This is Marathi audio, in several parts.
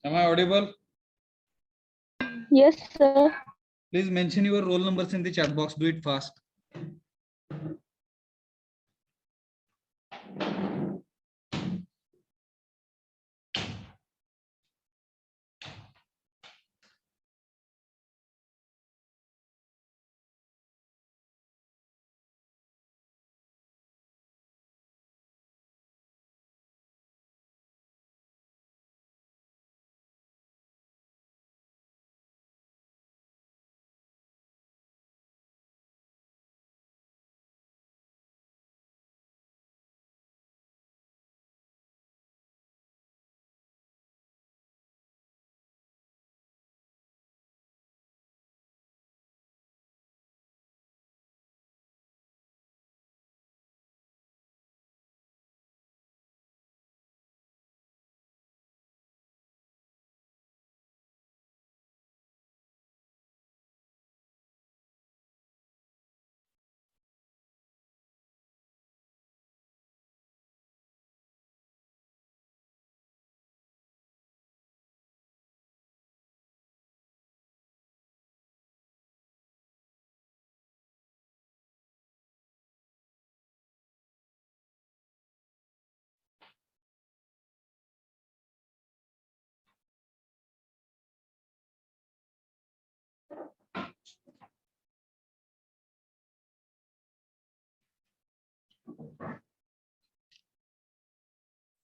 Am I audible? Yes, sir. Please mention your roll numbers in the chat box. Do it fast.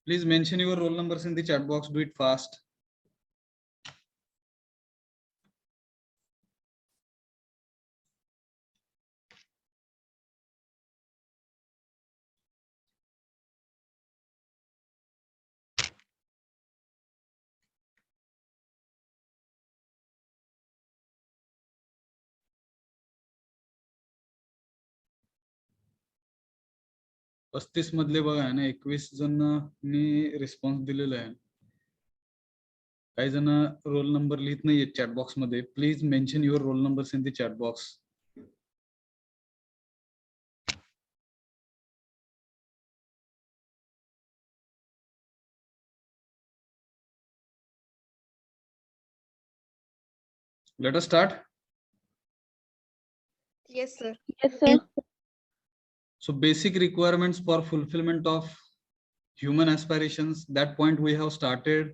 Please mention your roll numbers in the chat box. Do it fast. पस्तीस मधले बघा ना 21 जणांनी रिस्पॉन्स दिलेला आहे. काही जण रोल नंबर लिहित नाहीये चॅट बॉक्स मध्ये. Please mention your roll numbers in the chat box. Let us start. Yes, sir. Yes, sir. So basic requirements for fulfillment of human aspirations. That point we have started.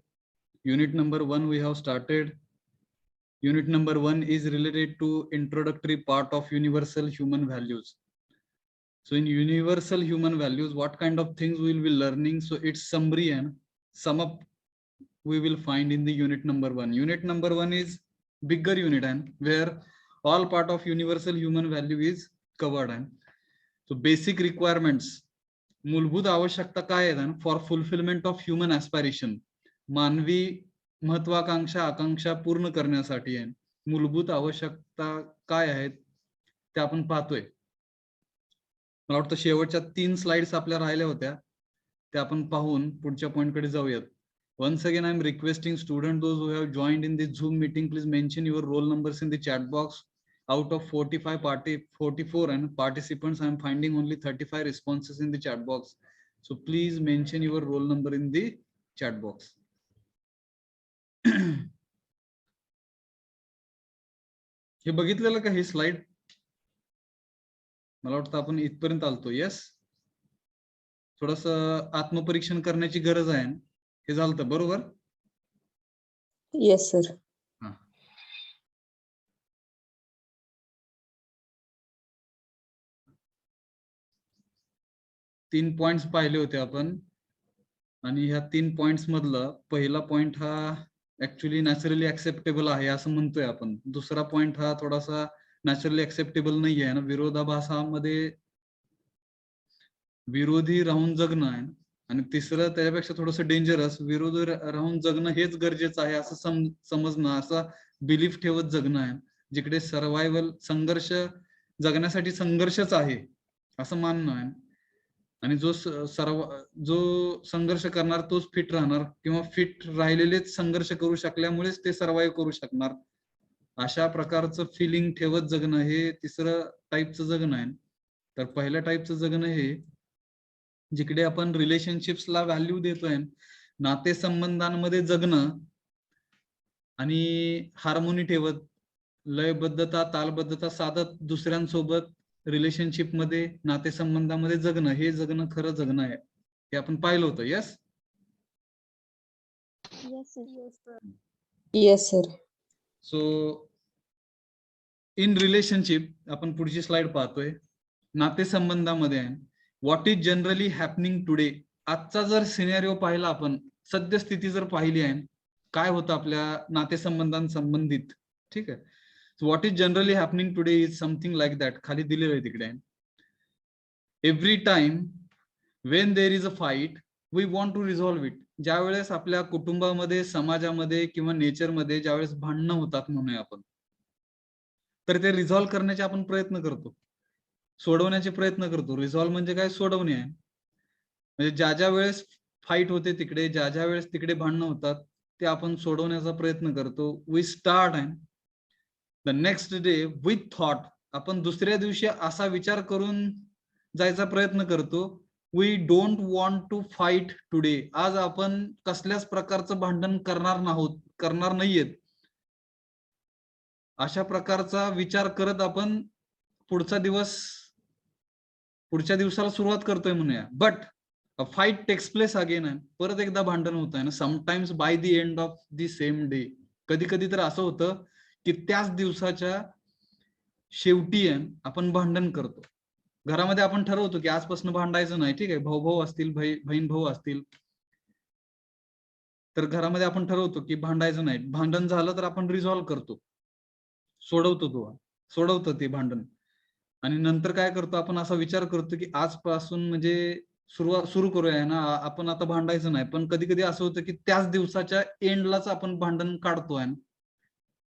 Unit number 1 we have started. Unit number 1 is related to introductory part of universal human values. So in universal human values, what kind of things we will be learning? So it's summary and sum up we will find in the unit number 1. Unit number 1 is bigger unit and where all part of universal human value is covered. And so basic requirements, मूलभूत आवश्यकता काय आहेत for fulfilment of human aspiration, मानवी महत्वाकांक्षा आकांक्षा पूर्ण करण्यासाठी आहे. मूलभूत आवश्यकता काय आहेत ते आपण पाहतोय. मला वाटतं शेवटच्या 3 स्लाइड्स आपल्या राहिल्या होत्या, त्या आपण पाहून पुढच्या पॉइंट कडे जाऊयात. Once again, I am requesting students, those who have joined in this Zoom meeting, please mention your roll numbers in the chat box. Out of 44 and participants, I am finding only 35 responses in the chat box. So please mention your roll number in the chat box. हे बघितलेलं का ही स्लाइड? मला वाटतं आपण इथपर्यंत आलतो. यस, थोडस आत्मपरीक्षण करण्याची गरज आहे. हे झालं बरोबर? Yes, sir. हा. तीन पॉइंट्स पाहिले होते आपण आणि ह्या 3 पॉइंट्स मधला पहिला पॉइंट हा ऍक्च्युली नॅचरली ऍक्सेप्टेबल आहे असं म्हणतोय आपण. दुसरा पॉइंट हा थोडासा नॅचरली ऍक्सेप्टेबल नाही आहे ना, विरोधाभासामध्ये विरोधी राहून जगणं आहे. आणि तिसरं त्याच्यापेक्षा थोडंसं डेंजरस, विरोधी राहून जगणं हेच गरजेचं आहे असं समजणं, असं बिलीफ ठेवत जगणं आहे. जिकडे सर्वायवल संघर्ष, जगण्यासाठी संघर्षच आहे असं मानणं आहे. आणि जो संघर्ष करणार तोच फिट राहणार, किंवा फिट राहिलेलेच संघर्ष करू शकल्यामुळेच ते सर्वाइव्ह करू शकणार. अशा प्रकारचं फिलिंग ठेवत जगणं हे तिसरं टाईपचं जगणं आहे. तर पहिल्या टाईपचं जगणं हे जिकडे आपण रिलेशनशिप्सला व्हॅल्यू देतोय, नातेसंबंधांमध्ये जगणं आणि हार्मोनी ठेवत, लयबद्धता तालबद्धता साधत दुसऱ्यांसोबत रिलेशनशिप मध्ये, नातेसंबंधामध्ये जगणं, हे जगणं खरं जगणं आहे, हे आपण पाहिलं होतं. Yes. Yes, sir. So in relationship आपण पुढची स्लाइड पाहतोय. नातेसंबंधामध्ये आहे, what is generally happening today. आजचा जर सिनेरिओ पाहिला आपण, सद्यस्थिती जर पाहिली आहे, काय होतं आपल्या नातेसंबंधांसंबंधित, ठीक आहे. What is generally happening today is something like that. खाली दिलेलं आहे तिकडे. Every time when there is a fight we want to resolve it. ज्या वेळेस आपल्या कुटुंबामध्ये, समाजामध्ये किंवा नेचरमध्ये ज्यावेळेस भांडणं होतात म्हणूया आपण, तर ते रिझॉल्व्ह करण्याचे आपण प्रयत्न करतो, सोडवण्याचे प्रयत्न करतो. रिझॉल्व्ह म्हणजे काय? सोडवणे आहे. म्हणजे ज्या ज्या वेळेस फाईट होते तिकडे, ज्या ज्या वेळेस तिकडे भांडणं होतात, ते आपण सोडवण्याचा प्रयत्न करतो. We start and the next day with thought. आपण दुसऱ्या दिवशी असा विचार करून जायचा प्रयत्न करतो, we don't want to fight today. आज आपण कसल्याच प्रकारचं भांडण करणार नाहीयेत, अशा प्रकारचा विचार करत आपण पुढच्या दिवसाला सुरुवात करतोय म्हणूया. But a fight takes place again. आहे, परत एकदा भांडण होत आहे ना, sometimes by the end of the same day. कधी कधी तर असं होतं की त्याच दिवसाच्या शेवटी आपण भांडण करतो. घरामध्ये आपण ठरवतो की आजपासून भांडायचं नाही, ठीक आहे. भाऊ भाऊ असतील, बहीण भाऊ असतील, तर घरामध्ये आपण ठरवतो की भांडायचं नाही. भांडण झालं तर आपण रिझॉल्व्ह करतो, सोडवतो ते भांडण. आणि नंतर काय करतो आपण, असा विचार करतो की आजपासून म्हणजे सुरू करूया ना, आपण आता भांडायचं नाही. पण कधी कधी असं होतं की त्याच दिवसाच्या एंडलाच आपण भांडण काढतोय.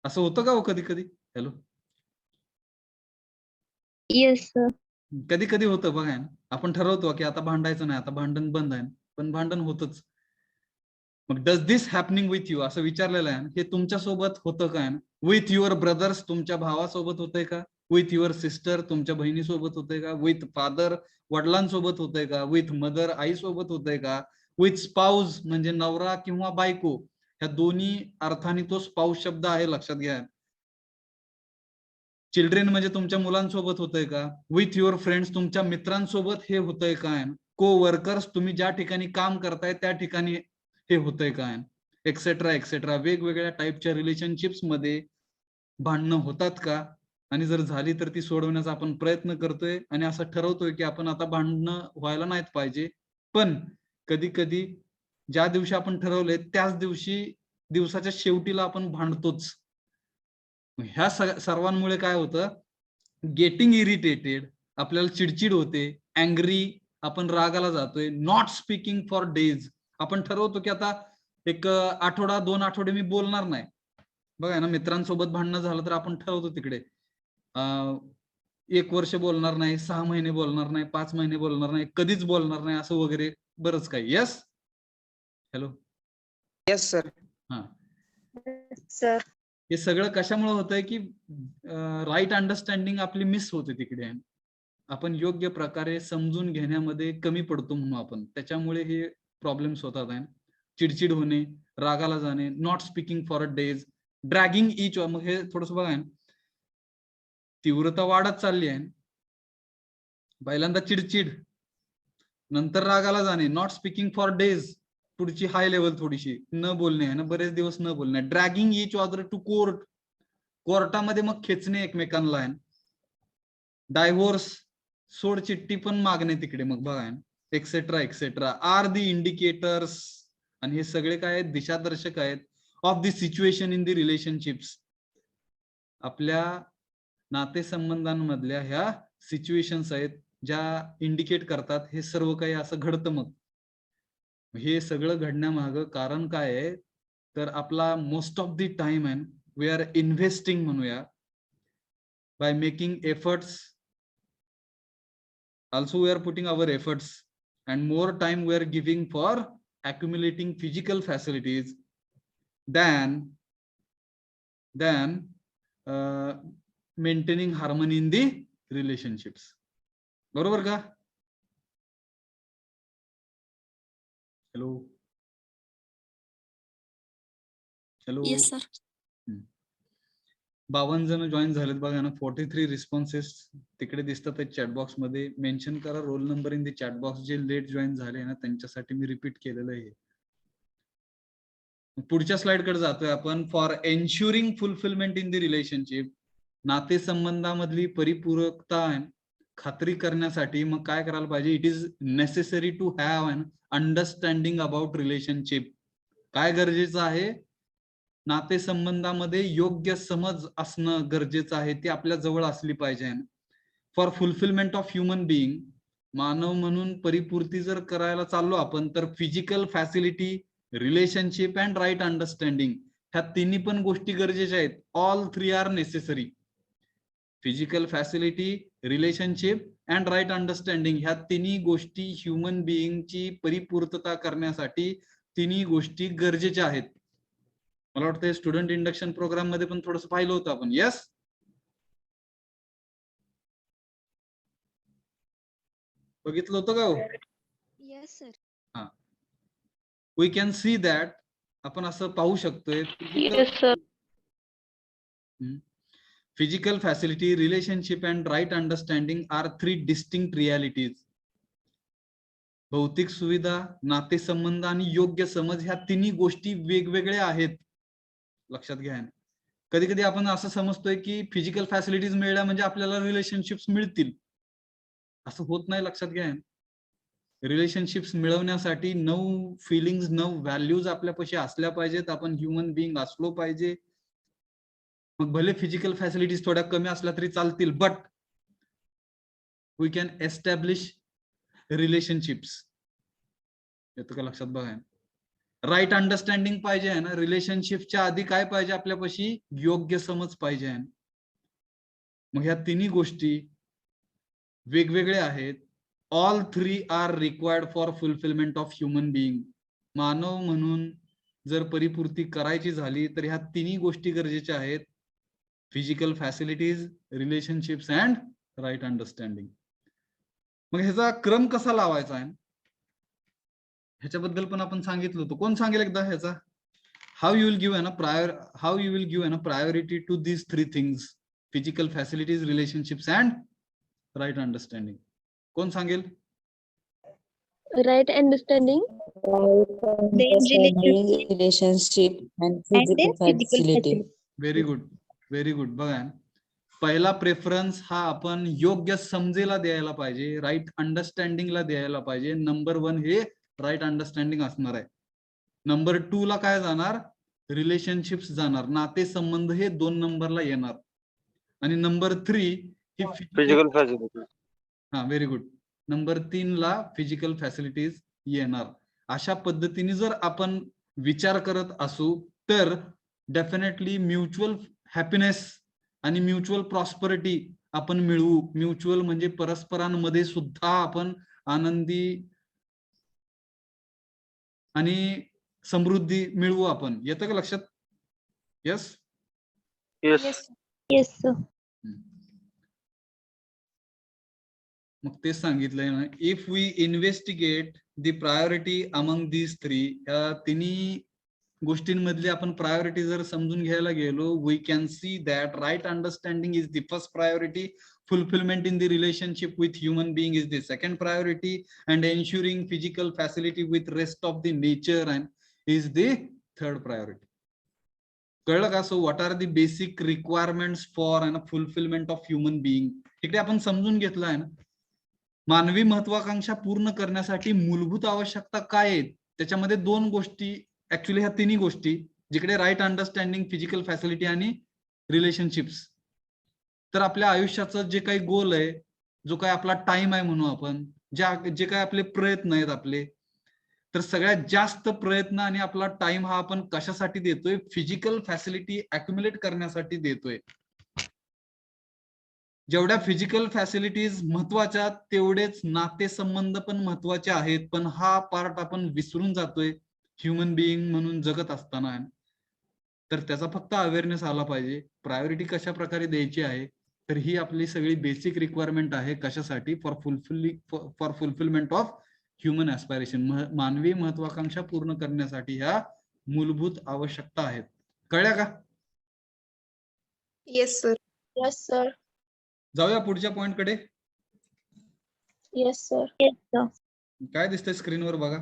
असं होतं का हो कधी कधी? हॅलो. Yes, sir. कधी कधी होतं बघा, आपण ठरवतो की आता भांडायचं नाही, आता भांडण बंद आहे, पण भांडण होतच. मग does this happening with you, असं विचारलेलं आहे. हे तुमच्या सोबत होतं काय? विथ युअर ब्रदर्स, तुमच्या भावासोबत होतंय का? विथ युअर सिस्टर, तुमच्या बहिणीसोबत होतंय का? विथ फादर, वडिलांसोबत होतंय का? विथ मदर, आईसोबत होतंय का? विथ स्पाउस, म्हणजे नवरा किंवा बायको, ह्या दोन्ही अर्थाने तो स्पाउस शब्द आहे, लक्षात घ्या. चिल्ड्रेन म्हणजे तुमच्या मुलांसोबत होतंय का? विथ युअर फ्रेंड्स, तुमच्या मित्रांसोबत हे होतंय काय? को वर्कर्स, तुम्ही ज्या ठिकाणी काम करताय त्या ठिकाणी हे होतंय काय? Etcetera etcetera. वेगवेगळ्या टाईपच्या रिलेशनशिप्स मध्ये भांडणं होतात का? आणि जर झाली तर ती सोडवण्याचा आपण प्रयत्न करतोय आणि असं ठरवतोय की आपण आता भांडणं व्हायला नाहीत पाहिजे. पण कधी कधी ज्या दिवशी आपण ठरवलंय त्याच दिवशी, दिवसाच्या शेवटीला आपण भांडतोच. ह्या सर्वांमुळे काय होतं? गेटिंग इरिटेटेड, आपल्याला चिडचिड होते. अँग्री, आपण रागाला जातोय. नॉट स्पीकिंग फॉर डेज, आपण ठरवतो की आता एक आठवडा 2 आठवडे मी बोलणार नाही. बघा ना, मित्रांसोबत भांडणं झालं तर आपण ठरवतो तिकडे 1 वर्ष बोलणार नाही, 6 महिने बोलणार नाही, 5 महिने बोलणार नाही, कधीच बोलणार नाही, असं वगैरे बरंच काही. यस. हॅलो. Yes sir. हा, Sir. हे सगळं कशामुळे होतंय की राईट अंडरस्टँडिंग आपली मिस होते तिकडे. आपण योग्य प्रकारे समजून घेण्यामध्ये कमी पडतो म्हणून आपण, त्याच्यामुळे हे प्रॉब्लेम्स होतात आहे. चिडचिड होणे, रागाला जाणे, not speaking for a days, dragging each. मग हे थोडस बघा, तीव्रता वाढत चालली आहे. पहिल्यांदा चिडचिड, नंतर रागाला जाणे, नॉट स्पीकिंग फॉर डेज, पुढची हाय लेवल थोडीशी न बोलणे आहे ना, बरेच दिवस न बोलणे. Dragging each other to court, कोर्टामध्ये मग खेचणे एकमेकांना आहे. डायव्होर्स, सोड चिठ्ठी पण मागणे तिकडे, मग बघा, etcetera etcetera are the indicators. आणि हे सगळे काय आहेत? दिशादर्शक आहेत of the situation in the relationships. आपल्या नातेसंबंधांमधल्या ह्या सिच्युएशन्स आहेत ज्या इंडिकेट करतात हे सर्व काही असं घडतं. मग हे सगळं घडण्यामागं कारण काय आहे? तर आपला मोस्ट ऑफ द टाइम आहे वी आर इन्व्हेस्टिंग म्हणूया, by making efforts. Also we are putting our efforts and more time we are giving for accumulating physical facilities than maintaining harmony in the relationships. बरोबर का? हॅलो. हॅलो. Yes, sir. 52 जण जॉईन झालेत बघा ना. 43 रिस्पॉन्सेस तिकडे दिसतात चॅटबॉक्स मध्ये. मेन्शन करा roll number in the chatbox. जे लेट जॉईन झाले ना त्यांच्यासाठी मी रिपीट केलेलं आहे. पुढच्या स्लाइड कडे जातोय आपण. For ensuring fulfilment in the relationship, नातेसंबंधामधली परिपूरकता खात्री करण्यासाठी मग काय करायला पाहिजे. It is necessary to have an understanding about relationship. काय गरजेचं आहे. नातेसंबंधामध्ये योग्य समज असणं गरजेचं आहे. ती आपल्या जवळ असली पाहिजे. For fulfilment of human being, मानव म्हणून परिपूर्ती जर करायला चाललो आपण तर physical facility, relationship and right understanding ह्या तिन्ही पण गोष्टी गरजेच्या आहेत. All 3 are necessary. Physical facility, relationship and right understanding ह्या तिन्ही गोष्टी ह्युमन बिईंगची परिपूर्तता करण्यासाठी तिन्ही गोष्टी गरजेच्या आहेत. मला वाटतं स्टुडंट इंडक्शन प्रोग्राम मध्ये पण थोडंसं पाहिलं होतं आपण. यस, बघितलं होतं का हो? Yes, sir. हा, वी कॅन सी दॅट. आपण असं पाहू शकतोय. Yes, sir. Physical facility, relationship and right understanding are 3 distinct realities. भौतिक सुविधा, नातेसंबंध आणि योग्य समज ह्या तिन्ही गोष्टी वेगवेगळ्या आहेत. लक्षात घ्या. कधी कधी आपण असं समजतोय की फिजिकल फॅसिलिटीज मिळाल्या म्हणजे आपल्याला रिलेशनशिप्स मिळतील. असं होत नाही. लक्षात घ्या. रिलेशनशिप्स मिळवण्यासाठी 9 फिलिंग्स, 9 व्हॅल्यूज आपल्यापाशी असल्या पाहिजेत. आपण ह्युमन बिईंग असलो पाहिजे. मग भले फिजिकल फॅसिलिटीज थोड्या कमी असल्या तरी चालतील, but we can establish relationships. येतं का लक्षात बघा. राईट अंडरस्टँडिंग पाहिजे आहे ना. रिलेशनशिपच्या आधी काय पाहिजे आपल्यापाशी. योग्य समज पाहिजे आहे. मग ह्या तिन्ही गोष्टी वेगवेगळ्या आहेत. All 3 are required for fulfilment of human being. मानव म्हणून जर परिपूर्ती करायची झाली तर ह्या तिन्ही गोष्टी गरजेच्या आहेत. Physical facilities, relationships and right understanding. मग ह्याचा क्रम कसा लावायचा आहे ह्याच्याबद्दल पण आपण सांगितलं होतं. कोण सांगेल एकदा ह्याचा. How you will give a priority to these 3 things. Physical facilities, relationships and right understanding. कोण सांगेल. Right understanding. Relationship and And then physical physical facility. Very good, very good. बघा, पहिला प्रेफरन्स हा आपण योग्य समजेला द्यायला पाहिजे. राईट अंडरस्टँडिंगला द्यायला पाहिजे. नंबर 1 हे राईट अंडरस्टँडिंग असणार आहे. नंबर 2 ला काय जाणार. रिलेशनशिप्स जाणार. नातेसंबंध हे 2 नंबरला येणार. आणि नंबर 3 ही फिजिकल फॅसिलिटी. हा, व्हेरी गुड. नंबर 3 ला फिजिकल फॅसिलिटीज येणार. अशा पद्धतीने जर आपण विचार करत असू तर डेफिनेटली म्युच्युअल हॅपीनेस आणि म्युच्युअल प्रॉस्परिटी आपण मिळवू. म्युच्युअल म्हणजे परस्परांमध्ये सुद्धा आपण आनंदी आणि समृद्धी मिळवू आपण. येतं का लक्षात. यस. येस. Yes, sir. मग तेच सांगितलंय ना. If we investigate the priority among these 3, या तिन्ही गोष्टींमधली आपण प्रायोरिटी जर समजून घ्यायला गेलो, we can see that right understanding is the first priority. Fulfillment in the relationship with human being is the second priority, and ensuring physical facility with rest of the nature and is the third priority. कळलं का. So what are the basic requirements for fulfilment of human being. इकडे आपण समजून घेतलं आहे ना. मानवी महत्वाकांक्षा पूर्ण करण्यासाठी मूलभूत आवश्यकता काय आहेत. त्याच्यामध्ये 2 गोष्टी, ऍक्च्युली ह्या तिन्ही गोष्टी, जिकडे राईट अंडरस्टँडिंग, फिजिकल फॅसिलिटी आणि रिलेशनशिप्स. तर आपल्या आयुष्याचं जे काही गोल आहे, जो काही आपला टाइम आहे म्हणू आपण, जे काही आपले प्रयत्न आहेत आपले, तर सगळ्यात जास्त प्रयत्न आणि आपला टाइम हा आपण कशासाठी देतोय. फिजिकल फॅसिलिटी अॅक्युम्युलेट करण्यासाठी देतोय. जेवढ्या फिजिकल फॅसिलिटीज महत्वाच्या तेवढेच नातेसंबंध पण महत्वाचे आहेत. पण हा पार्ट आपण विसरून जातोय ह्युमन बिईंग म्हणून जगत असताना. तर त्याचा फक्त अवेअरनेस आला पाहिजे. प्रायोरिटी कशा प्रकारे द्यायची आहे, तर ही आपली सगळी बेसिक रिक्वायरमेंट आहे. कशासाठी. For fulfilment of human aspiration. मानवी महत्वाकांक्षा पूर्ण करण्यासाठी ह्या मूलभूत आवश्यकता आहेत. कळल्या का. Yes, sir. Yes, sir. जाऊया पुढच्या पॉइंट कडे. Yes, sir. Yes, sir. काय दिसतंय स्क्रीनवर बघा.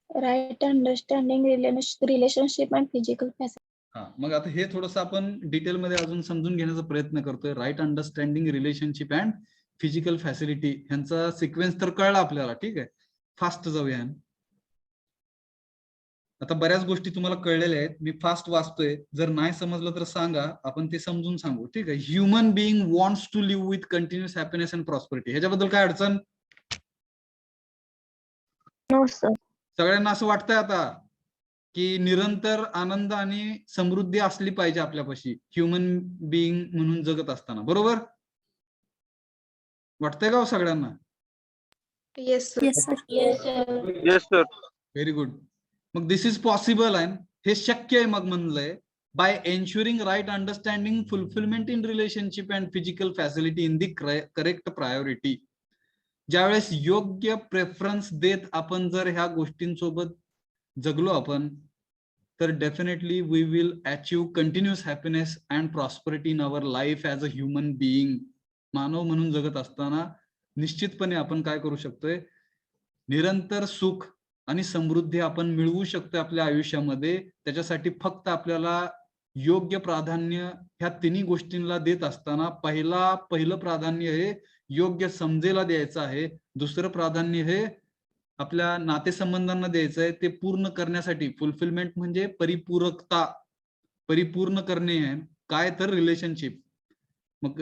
Right understanding relationship and physical facility. हा, मग आता हे थोडंसं आपण डिटेलमध्ये अजून समजून घेण्याचा प्रयत्न करतोय. Right understanding relationship and physical facility ह्यांचा सिक्वेन्स तर कळला आपल्याला. ठीक आहे, फास्ट जाऊया. आता बऱ्याच गोष्टी तुम्हाला कळलेल्या आहेत. मी फास्ट वाचतोय, जर नाही समजलं तर सांगा, आपण ते समजून सांगू. ठीक आहे. Human being wants to live with continuous happiness and prosperity. ह्याच्याबद्दल काय अडचण? No, sir. सगळ्यांना असं वाटतंय आता की निरंतर आनंद आणि समृद्धी असली पाहिजे आपल्यापाशी ह्युमन बिईंग म्हणून जगत असताना. बरोबर वाटतंय का हो सगळ्यांना? Yes, sir. Yes, sir. Yes, sir. Yes, sir. Very good. मग दिस इज पॉसिबल आहे, हे शक्य आहे. मग म्हणलंय by ensuring right understanding fulfilment in relationship and physical facility in the correct priority. ज्यावेळेस योग्य प्रेफरन्स देत आपण जर ह्या गोष्टींसोबत जगलो आपण, तर definitely we will achieve continuous happiness and prosperity in our life as a human being. मानव म्हणून जगत असताना निश्चितपणे आपण काय करू शकतोय, निरंतर सुख आणि समृद्धी आपण मिळवू शकतोय आपल्या आयुष्यामध्ये. त्याच्यासाठी फक्त आपल्याला योग्य प्राधान्य ह्या तिन्ही गोष्टींना देत असताना पहिलं प्राधान्य हे योग्य समजेला द्यायचं आहे. दुसरं प्राधान्य हे आपल्या नातेसंबंधांना द्यायचं आहे, ते पूर्ण करण्यासाठी. फुलफिलमेंट म्हणजे परिपूरकता, परिपूर्ण करणे आहे. काय तर रिलेशनशिप. मग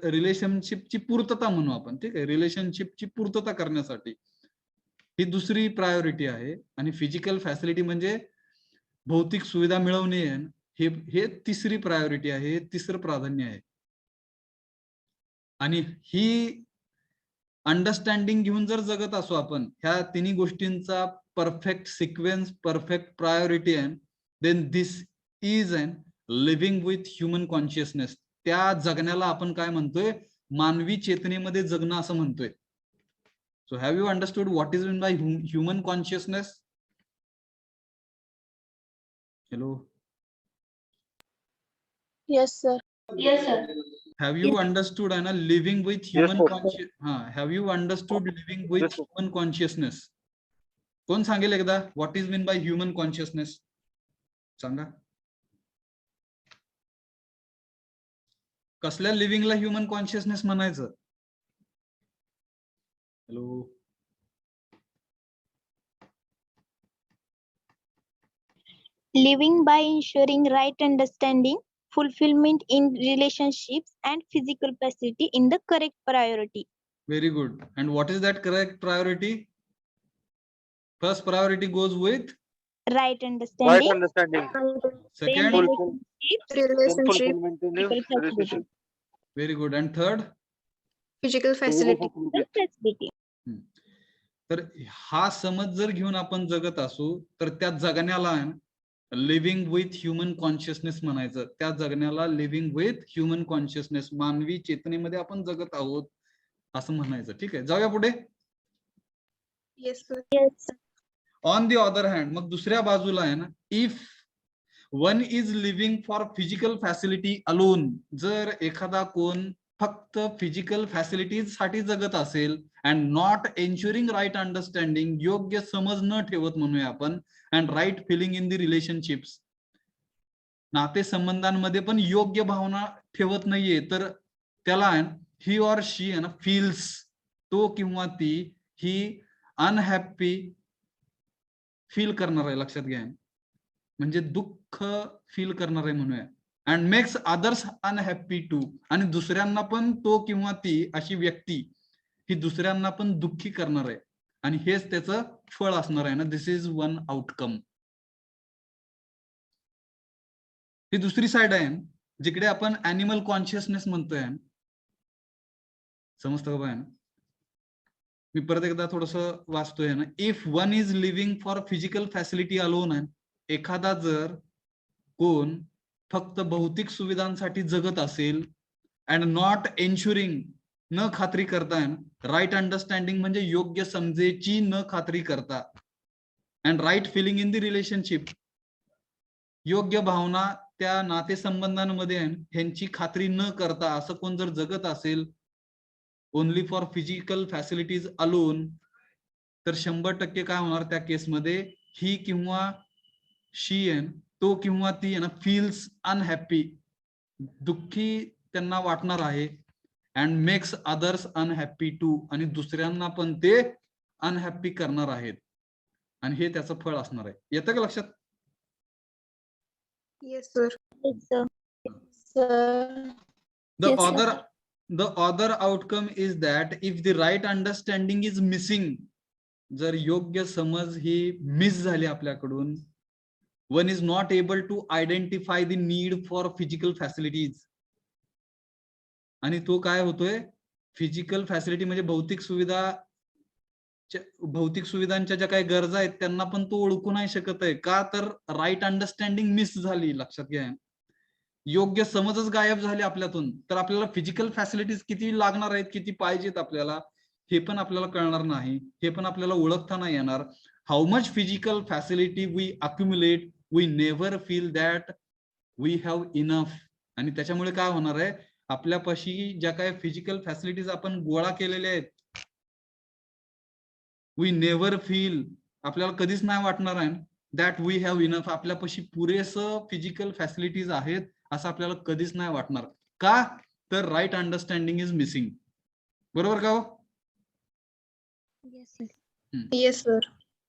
रिलेशनशिपची पूर्तता म्हणू आपण. ठीक आहे, रिलेशनशिपची पूर्तता करण्यासाठी ही दुसरी प्रायोरिटी आहे. आणि फिजिकल फॅसिलिटी म्हणजे भौतिक सुविधा मिळवणे, हे तिसरी प्रायोरिटी आहे, हे तिसरं प्राधान्य आहे. आणि ही अंडरस्टँडिंग घेऊन जर जगत असो आपण, ह्या तिन्ही गोष्टींचा परफेक्ट सिक्वेन्स, परफेक्ट प्रायोरिटी आहे, then this is an living with human consciousness. त्या जगण्याला आपण काय म्हणतोय, मानवी चेतनेमध्ये जगणं असं म्हणतोय. So have you understood what is mean by human consciousness? Hello, Yes, sir. Yes, sir. have you understood and living with Yes, human sir. have you understood living with Yes, sir. human consciousness? कोण सांगेल एकदा, what is mean by human consciousness? सांगा. कसल्या लिव्हिंगला ह्युमन कॉन्शियसनेस म्हणायचं? Hello, Living by ensuring right understanding, fulfillment in relationships, and physical facility in the correct priority. very good. And what is that correct priority? First priority goes with Right Right understanding, understanding. second. then Full- relationships, Fulfillment in physical the facility. relationship. Very good. And third? Physical facility. Physical facility. तर हा समज जर घेऊन आपण जगत असू, तर त्या जगण्याला लिव्हिंग विथ ह्युमन कॉन्शियसनेस म्हणायचं. त्या जगण्याला लिव्हिंग विथ ह्युमन कॉन्शियसनेस, मानवी चेतनेमध्ये आपण जगत आहोत असं म्हणायचं. ठीक आहे, जाऊया पुढे. Yes, sir. Yes. On the other hand, मग दुसऱ्या बाजूला आहे ना, if one is living for physical facility alone, जर एखादा कोण फक्त फिजिकल फॅसिलिटीज साठी जगत असेल, and not ensuring right understanding, योग्य समज न ठेवत म्हणूया आपण, and right feeling in the relationships, नातेसंबंधांमध्ये पण योग्य भावना ठेवत नाहीये, तर त्याला ही ऑर शी फील्स, तो किंवा ती ही अनहॅपी फील करणार आहे. लक्षात घ्या, म्हणजे दुःख फील करणार आहे म्हणूया. And makes others unhappy too, आणि दुसऱ्यांना पण तो किंवा ती अशी व्यक्ती ही दुसऱ्यांना पण दुःखी करणार आहे, आणि हेच त्याचं फळ असणार आहे ना. दिस इज वन आउटकम. ही दुसरी साइड आहे, जिकडे आपण अॅनिमल कॉन्शियसनेस म्हणतोय. समजतं का बाय? मी परत एकदा थोडस वाचतोय ना. If one is living for physical facility alone, एखादा जर कोण फक्त भौतिक सुविधांसाठी जगत असेल, अँड नॉट एन्शुरिंग, न खात्री करता, राईट अंडरस्टँडिंग म्हणजे योग्य समजेची न खात्री करता, and right feeling in the relationship, योग्य भावना त्या नातेसंबंधांमध्ये आहे, ह्यांची खात्री न करता असं कोण जर जगत असेल only for physical facilities alone, तर 100% काय होणार त्या केसमध्ये, ही किंवा शी आहे तो किंवा ती आहे ना फील्स अनहॅपी, दुःखी त्यांना वाटणार आहे, and makes others unhappy too, आणि दुसऱ्यांना पण ते अनहॅपी करणार आहेत, आणि हे त्याचं फळ असणार आहे. येतं का लक्षात? Yes, sir. Yes, sir. Sir. The Yes, sir. other outcome is that if the right understanding is missing, जर योग्य समज ही मिस झाली आपल्याकडून, one is not able to identify the need for physical facilities, आणि तो काय होतोय, फिजिकल फॅसिलिटी म्हणजे भौतिक सुविधांच्या ज्या काही गरजा आहेत त्यांना पण तो ओळखू नाही शकत आहे. का? तर राईट अंडरस्टँडिंग मिस झाली. लक्षात घ्या, योग्य समजच गायब झाली आपल्यातून, तर आपल्याला फिजिकल फॅसिलिटीज किती लागणार आहेत, किती पाहिजेत आपल्याला, हे पण आपल्याला कळणार नाही, हे पण आपल्याला ओळखता नाही येणार. How much physical facility we accumulate, we never feel that we have enough, आणि त्याच्यामुळे काय होणार आहे, आपल्यापाशी ज्या काही फिजिकल फॅसिलिटीज आपण गोळा केलेल्या आहेत, वी नेव्हर फील, आपल्याला कधीच नाही वाटणार आहे दॅट वी हॅव इनफ, आपल्यापाशी पुरेसं फिजिकल फॅसिलिटीज आहेत असं आपल्याला कधीच नाही वाटणार. का? तर राईट अंडरस्टँडिंग इज मिसिंग. बरोबर का हो? Yes, sir. Yes, sir.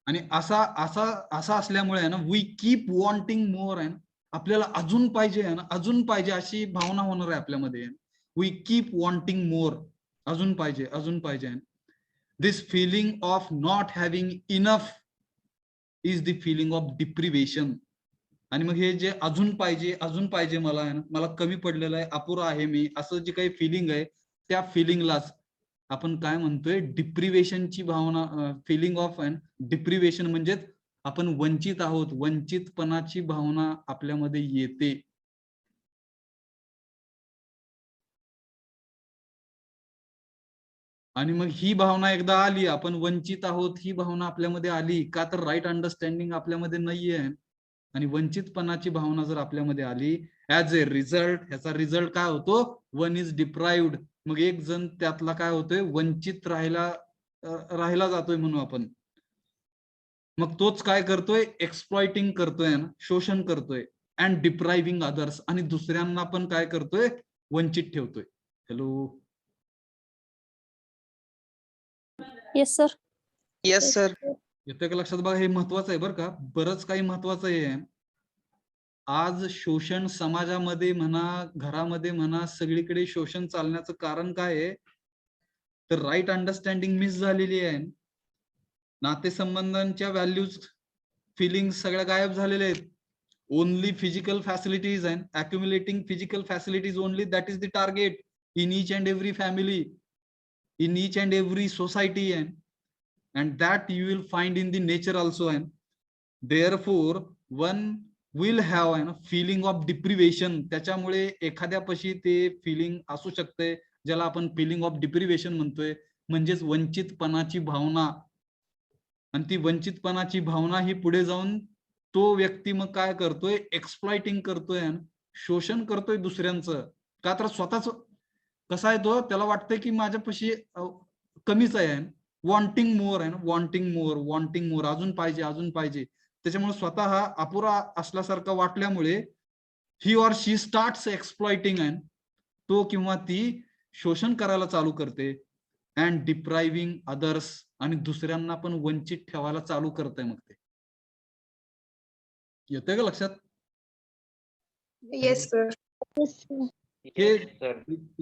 आणि असा असल्यामुळे आहे ना, वी कीप वॉन्टिंग मोर, आहे ना, आपल्याला अजून पाहिजे आहे ना, अजून पाहिजे अशी भावना होणार आहे आपल्यामध्ये. वी कीप वॉन्टिंग मोर, अजून पाहिजे, अजून पाहिजे. This feeling of not having enough is the feeling of deprivation. आणि मग हे जे अजून पाहिजे मला आहे ना, मला कमी पडलेलं आहे, अपुरा आहे मी, असं जे काही फिलिंग आहे, त्या फिलिंगलाच आपण काय म्हणतोय, डिप्रिवेशनची भावना, फिलिंग ऑफ डिप्रिवेशन म्हणजेच आपण वंचित आहोत, वंचितपणाची भावना आपल्यामध्ये येते. आणि मग ही भावना एकदा आली, आपण वंचित आहोत, ही भावना आपल्यामध्ये आली, का तर राईट अंडरस्टँडिंग आपल्यामध्ये नाहीये, आणि वंचितपणाची भावना जर आपल्यामध्ये आली, ऍज ए रिझल्ट, ह्याचा रिझल्ट काय होतो, वन इज डिप्राइव्ड, मग एक जण त्यातला काय होतोय, वंचित राहिला जातोय म्हणून आपण. मग तोच काय करतोय, एक्सप्लॉइटिंग करतोय, शोषण करतोय, अँड डिप्रायव्हिंग अदर्स, आणि दुसऱ्यांना पण काय करतोय, वंचित ठेवतोय. Hello, Yes, sir. Yes, sir. येतोय का लक्षात? बघा, हे महत्वाचं आहे बरं का, बरंच काही महत्वाचं आहे. आज शोषण समाजामध्ये म्हणा, घरामध्ये म्हणा, सगळीकडे शोषण चालण्याचं कारण काय आहे, तर राईट अंडरस्टँडिंग मिस झालेली आहे. नातेसंबंधांच्या व्हॅल्यूज, फिलिंग्स सगळ्या गायब झालेल्या आहेत. Only physical facilities and accumulating physical facilities only, that is the target in each and every family, in each and every society, and that you will find in the nature also, and therefore one will have a feeling of deprivation. त्याच्यामुळे एखाद्यापाशी ते फिलिंग असू शकते, ज्याला आपण फिलिंग ऑफ डिप्रिवेशन म्हणतोय, म्हणजेच वंचितपणाची भावना. आणि ती वंचितपणाची भावना ही पुढे जाऊन तो व्यक्ती मग काय करतोय, एक्सप्लॉइटिंग करतोय, शोषण करतोय दुसऱ्यांचं. का तर स्वतःच कसा आहे तो, त्याला वाटतंय की माझ्यापाशी कमीच आहे, वॉन्टिंग मोर आहे, वॉन्टिंग मोर, अजून पाहिजे, अजून पाहिजे. त्याच्यामुळे स्वतः हा अपुरा असल्यासारखं वाटल्यामुळे ही ऑर शी स्टार्ट्स एक्सप्लॉइटिंग, तो किंवा ती शोषण करायला चालू करते, अँड डिप्रायव्हिंग अदर्स, आणि दुसऱ्यांना पण वंचित ठेवायला चालू करते. मग ते येतंय का लक्षात? Yes, sir. Yes, sir. हे Yes, sir.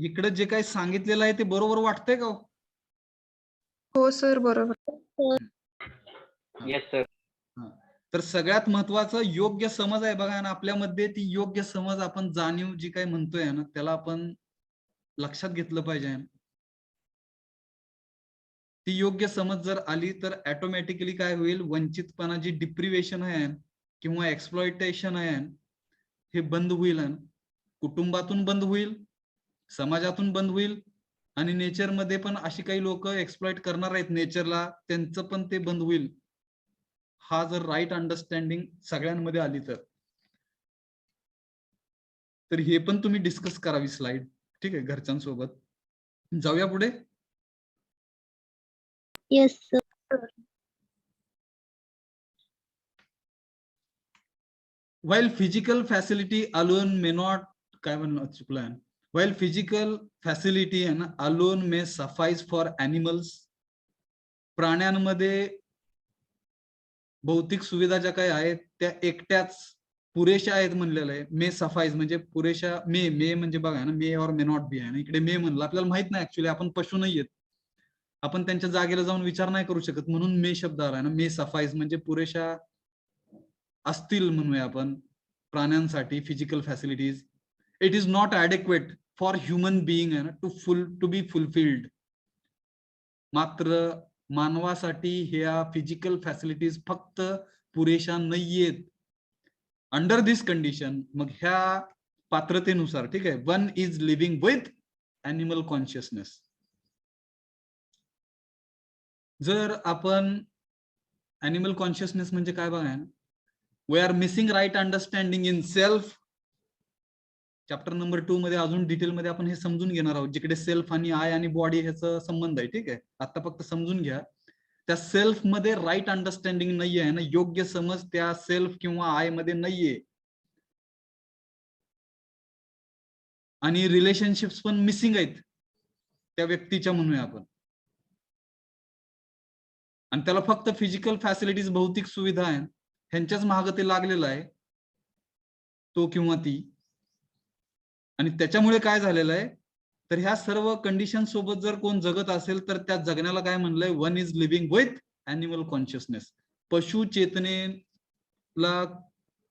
इकडे जे काही सांगितलेलं आहे ते बरोबर वाटतंय का? हो sir, बरोबर. Yes, sir. तर सगळ्यात महत्वाचं योग्य समज आहे बघा ना आपल्यामध्ये, ती योग्य समज, आपण जाणीव जी काही म्हणतोय ना, त्याला आपण लक्षात घेतलं पाहिजे. ती योग्य समज जर आली तर ऑटोमॅटिकली काय होईल, वंचितपणाची डिप्रिवेशन आहे किंवा एक्सप्लॉइटेशन आहे, हे बंद होईल. कुटुंबातून बंद होईल, समाजातून बंद होईल, आणि नेचरमध्ये पण अशी काही लोक एक्सप्लॉइट करणार आहेत नेचरला, त्यांचं पण ते बंद होईल. हा जर राईट अंडरस्टँडिंग सगळ्यांमध्ये आली तर. तर हे पण तुम्ही डिस्कस करावी स्लाइड. ठीक आहे, घरच्यांसोबत. जाऊया पुढे. Yes, sir. While physical facility alone may not, काय म्हणलं चुकलं. While physical facility alone may suffice for animals, प्राण्यांमध्ये भौतिक सुविधा ज्या काही आहेत त्या एकट्याच पुरेशा आहेत म्हणलेलं आहे. मे सफाईज म्हणजे पुरेशा, मे म्हणजे बघा ना, मे और मे नॉट बी आहे ना, इकडे मे म्हणलं, आपल्याला माहित नाही ऍक्च्युली, आपण पशु नाही आहेत, आपण त्यांच्या जागेला जाऊन विचार नाही करू शकत, म्हणून मे शब्द आला ना. मे सफाईज म्हणजे पुरेशा असतील म्हणूया आपण प्राण्यांसाठी physical facilities. It is not adequate for human being आहे ना टू बी फुलफिल्ड. मात्र मानवासाठी ह्या फिजिकल फॅसिलिटीज फक्त पुरेशा नाहीयेत. अंडर दिस कंडिशन, मग ह्या पात्रतेनुसार, ठीक आहे, one is living with animal consciousness. जर आपण ॲनिमल कॉन्शियसनेस म्हणजे काय बघा, we are missing right understanding in self. Chapter number 2 मध्ये अजून डिटेल मध्ये आपण हे समजून घेणार आहोत, जिकडे सेल्फ आणि आय आणि बॉडी ह्याचा संबंध आहे. ठीक आहे, आता फक्त समजून घ्या. त्या सेल्फ मध्ये राईट अंडरस्टँडिंग नाहीये आहे ना, योग्य समज त्या सेल्फ किंवा आय मध्ये नाहीये. आणि रिलेशनशिप्स पण मिसिंग आहेत त्या व्यक्तीच्या म्हणूया आपण. आणि त्याला फक्त फिजिकल फॅसिलिटीज, भौतिक सुविधा आहे, ह्यांच्याच मागे ते लागलेलं आहे, तो किंवा ती. आणि त्याच्यामुळे काय झालेलं आहे, तर ह्या सर्व कंडिशन सोबत जर कोण जगत असेल तर त्या जगण्याला काय म्हणलंय, one is living with animal consciousness. पशु चेतनेला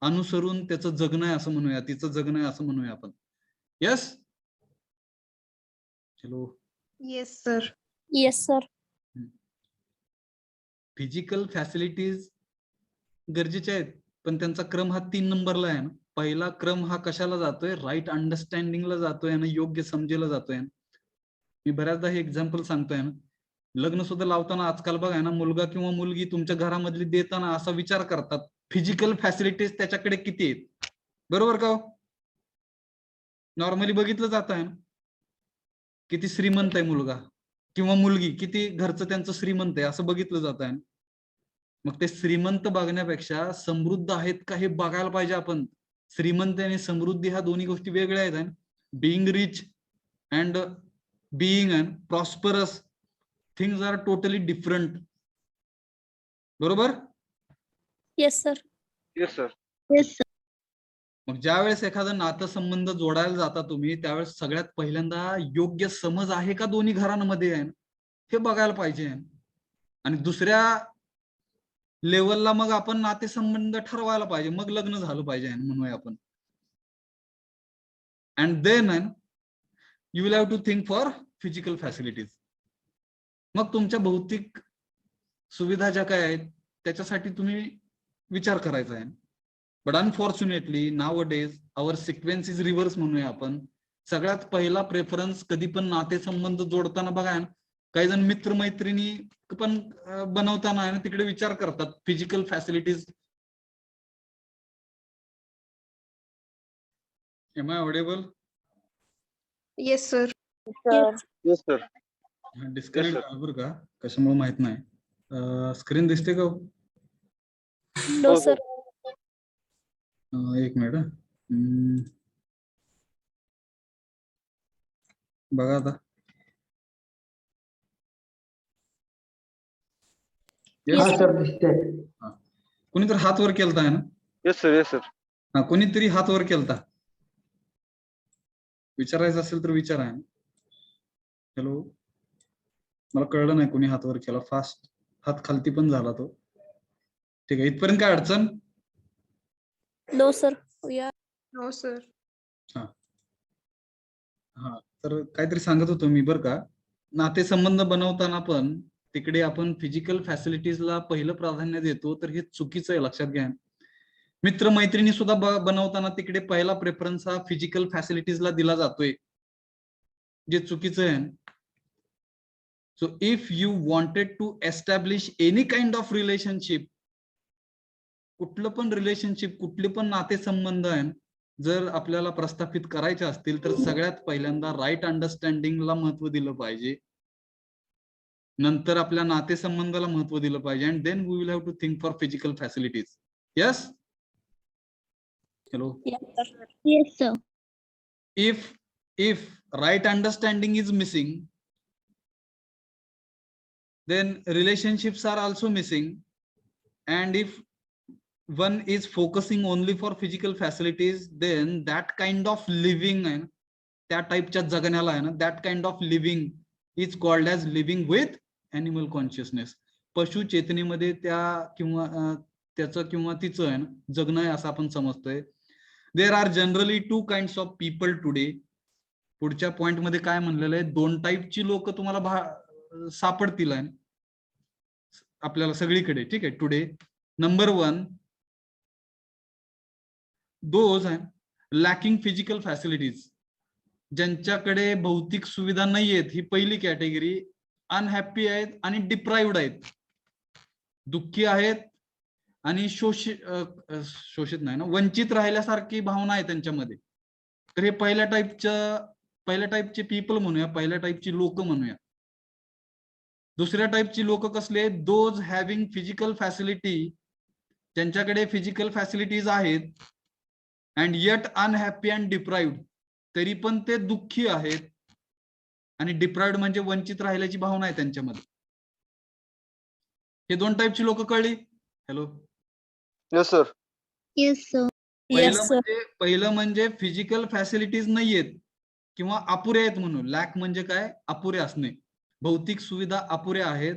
अनुसरून त्याचं जगणं आहे असं म्हणूया, तिचं जगणं आहे असं म्हणूया आपण. Yes. Hello. Yes sir. Yes, sir. Physical facilities गरजेच्या आहेत, पण त्यांचा क्रम हा 3 नंबरला आहे ना. पहिला क्रम हा कशाला जातोय, राईट अंडरस्टँडिंगला जातोय ना, योग्य समजेला जातोय. मी बऱ्याचदा हे एक्झाम्पल सांगतोय ना, लग्न सुद्धा लावताना आजकाल बघा ना, मुलगा किंवा मुलगी तुमच्या घरामधली देताना असा विचार करतात, फिजिकल फॅसिलिटीज त्याच्याकडे किती आहेत, बरोबर का? नॉर्मली बघितलं जात आहे ना, किती श्रीमंत आहे मुलगा किंवा मुलगी, किती घरचं त्यांचं श्रीमंत आहे असं बघितलं जात आहे. मग ते श्रीमंत बघण्यापेक्षा समृद्ध आहेत का हे बघायला पाहिजे आपण. श्रीमंत आणि समृद्धी ह्या दोन्ही गोष्टी वेगळ्या आहेत. Being rich and being and prosperous things are totally different. बरोबर? Yes, sir. Yes, sir. Yes, sir. मग ज्या वेळेस एखादा नातेसंबंध जोडायला जाता तुम्ही, त्यावेळेस सगळ्यात पहिल्यांदा योग्य समज आहे का दोन्ही घरांमध्ये आहे हे बघायला पाहिजे. आणि दुसऱ्या लेवलला मग आपण नातेसंबंध ठरवायला पाहिजे, मग लग्न झालं पाहिजे म्हणूया आपण. And then you will have to think for physical facilities. मग तुमच्या भौतिक सुविधा ज्या काय आहेत त्याच्यासाठी तुम्ही विचार करायचा आहे. But unfortunately nowadays our sequence is reverse म्हणूया आपण. सगळ्यात पहिला प्रेफरन्स कधी पण नातेसंबंध जोडताना बघा, काही जण मित्रमैत्रिणी पण बनवताना आहे ना, तिकडे विचार करतात physical facilities. Am I audible? Yes sir. Yes, sir. Disconnect Yes, sir. झालं बरं का, कशामुळे माहित नाही. स्क्रीन दिसते का? No, Oh, sir. एक मिनिट. बघा आता. Yes, हा sir. सर दिसतंय. कोणीतरी हात वर केलता आहे ना? Yes, sir. Yes, sir. हा, कोणीतरी हात वर केलता. विचारायचं असेल तर विचारा. हॅलो. मला कळलं नाही कोणी हात वर केला. फास्ट हात खालती पण झाला तो. ठीक आहे, इथपर्यंत काय अडचण? No, sir. We are. हो सर. हा, तर काहीतरी सांगत होतो मी बरं का. नातेसंबंध बनवताना पण तिकडे आपण फिजिकल फॅसिलिटीजला पहिलं प्राधान्य देतो, तर हे चुकीचं आहे, लक्षात घ्या. मित्रमैत्रिणी सुद्धा बनवताना तिकडे पहिला प्रेफरन्स हा फिजिकल फॅसिलिटीजला दिला जातोय, जे चुकीचं आहे. So if you wanted to establish any kind of relationship, कुठलं पण रिलेशनशिप, कुठले पण नातेसंबंध आहे, जर आपल्याला प्रस्थापित करायचे असतील तर सगळ्यात पहिल्यांदा राईट अंडरस्टँडिंगला महत्व दिलं पाहिजे, नंतर आपल्या नातेसंबंधाला महत्व दिलं पाहिजे, and then we will have to think for physical facilities. Yes. Hello. Yes, sir. If right understanding is missing, then relationships are also missing, and if one is focusing only for physical facilities, then that kind of living आहे ना, त्या टाईपच्या जगण्याला आहे ना, that kind of living is called as living with animal consciousness. पशु चेतनेमध्ये त्या किंवा त्याचं किंवा तिचं आहे ना जगणं आहे असं आपण समजतोय. There are generally two kinds of people today. पुढच्या पॉइंट मध्ये काय म्हणलेलं आहे, दोन टाईपची लोक तुम्हाला सापडतील आहे आपल्याला सगळीकडे. ठीक आहे. टुडे नंबर 1, दोज आहे लॅकिंग फिजिकल फॅसिलिटीज, ज्यांच्याकडे भौतिक सुविधा नाही आहेत, ही पहिली कॅटेगरी. अनहॅपी आहेत आणि डिप्राइव्ड आहेत, दुःखी आहेत आणि शोषित नाही ना, वंचित राहिल्यासारखी भावना आहे त्यांच्यामध्ये. तर हे पहिल्या टाईपचे पीपल म्हणूया, पहिल्या टाईपची लोक म्हणूया. दुसऱ्या टाईपची लोक कसले आहेत, दोज हॅव्हिंग फिजिकल फॅसिलिटी, ज्यांच्याकडे फिजिकल फॅसिलिटीज आहेत, and eight unhappy and deprived, तरी पण ते दुःखी आहेत, आणि डिप्राइव्ड म्हणजे वंचित राहिल्याची भावना आहे त्यांच्यामध्ये. हे दोन टाईपची लोक कळली. Hello. Yes, sir. Yes, sir. पहिलं म्हणजे फिजिकल फॅसिलिटीज नाहीयेत किंवा अपुरे आहेत म्हणून. लॅक म्हणजे काय, अपुरे असणे, भौतिक सुविधा अपुऱ्या आहेत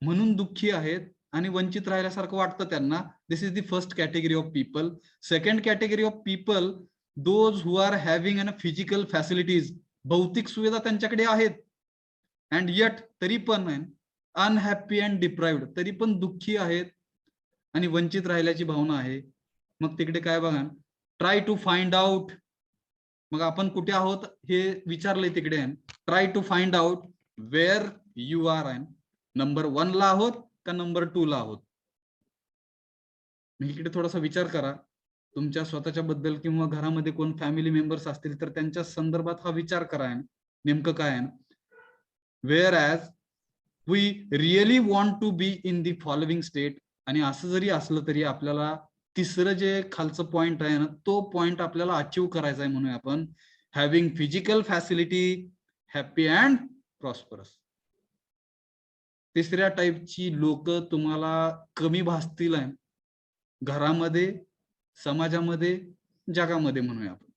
म्हणून दुःखी आहेत आणि वंचित राहिल्यासारखं वाटतं त्यांना. This is the first category of people. Second category of people, those who are having an physical facilities, भौतिक सुविधा त्यांच्याकडे आहेत, अँड येट तरी पण अनहॅपी अँड डिप्राइव्ड, तरी पण दुःखी आहेत आणि वंचित राहिल्याची भावना आहे. मग तिकडे काय बघा, ट्राय टू फाइंड आउट. मग आपण कुठे आहोत हे विचारलंय तिकडे. Try to find out where you are. Number 1 ला आहोत का नंबर 2 ला आहोत. इकडे थोडासा विचार करा तुमच्या स्वतःच्या बद्दल, किंवा घरामध्ये कोण फॅमिली मेंबर्स असतील तर त्यांच्या संदर्भात हा विचार करा नेमकं काय आहे. Whereas we really want to be in the following state. आणि असं जरी असलं तरी आपल्याला तिसरं जे खालचं पॉइंट आहे ना, तो पॉइंट आपल्याला अचीव करायचा आहे. म्हणून आपण having physical facility, happy and prosperous. तिसऱ्या टाईपची लोक तुम्हाला कमी भासतील आहे घरामध्ये, समाजामध्ये, जगामध्ये म्हणूया आपण,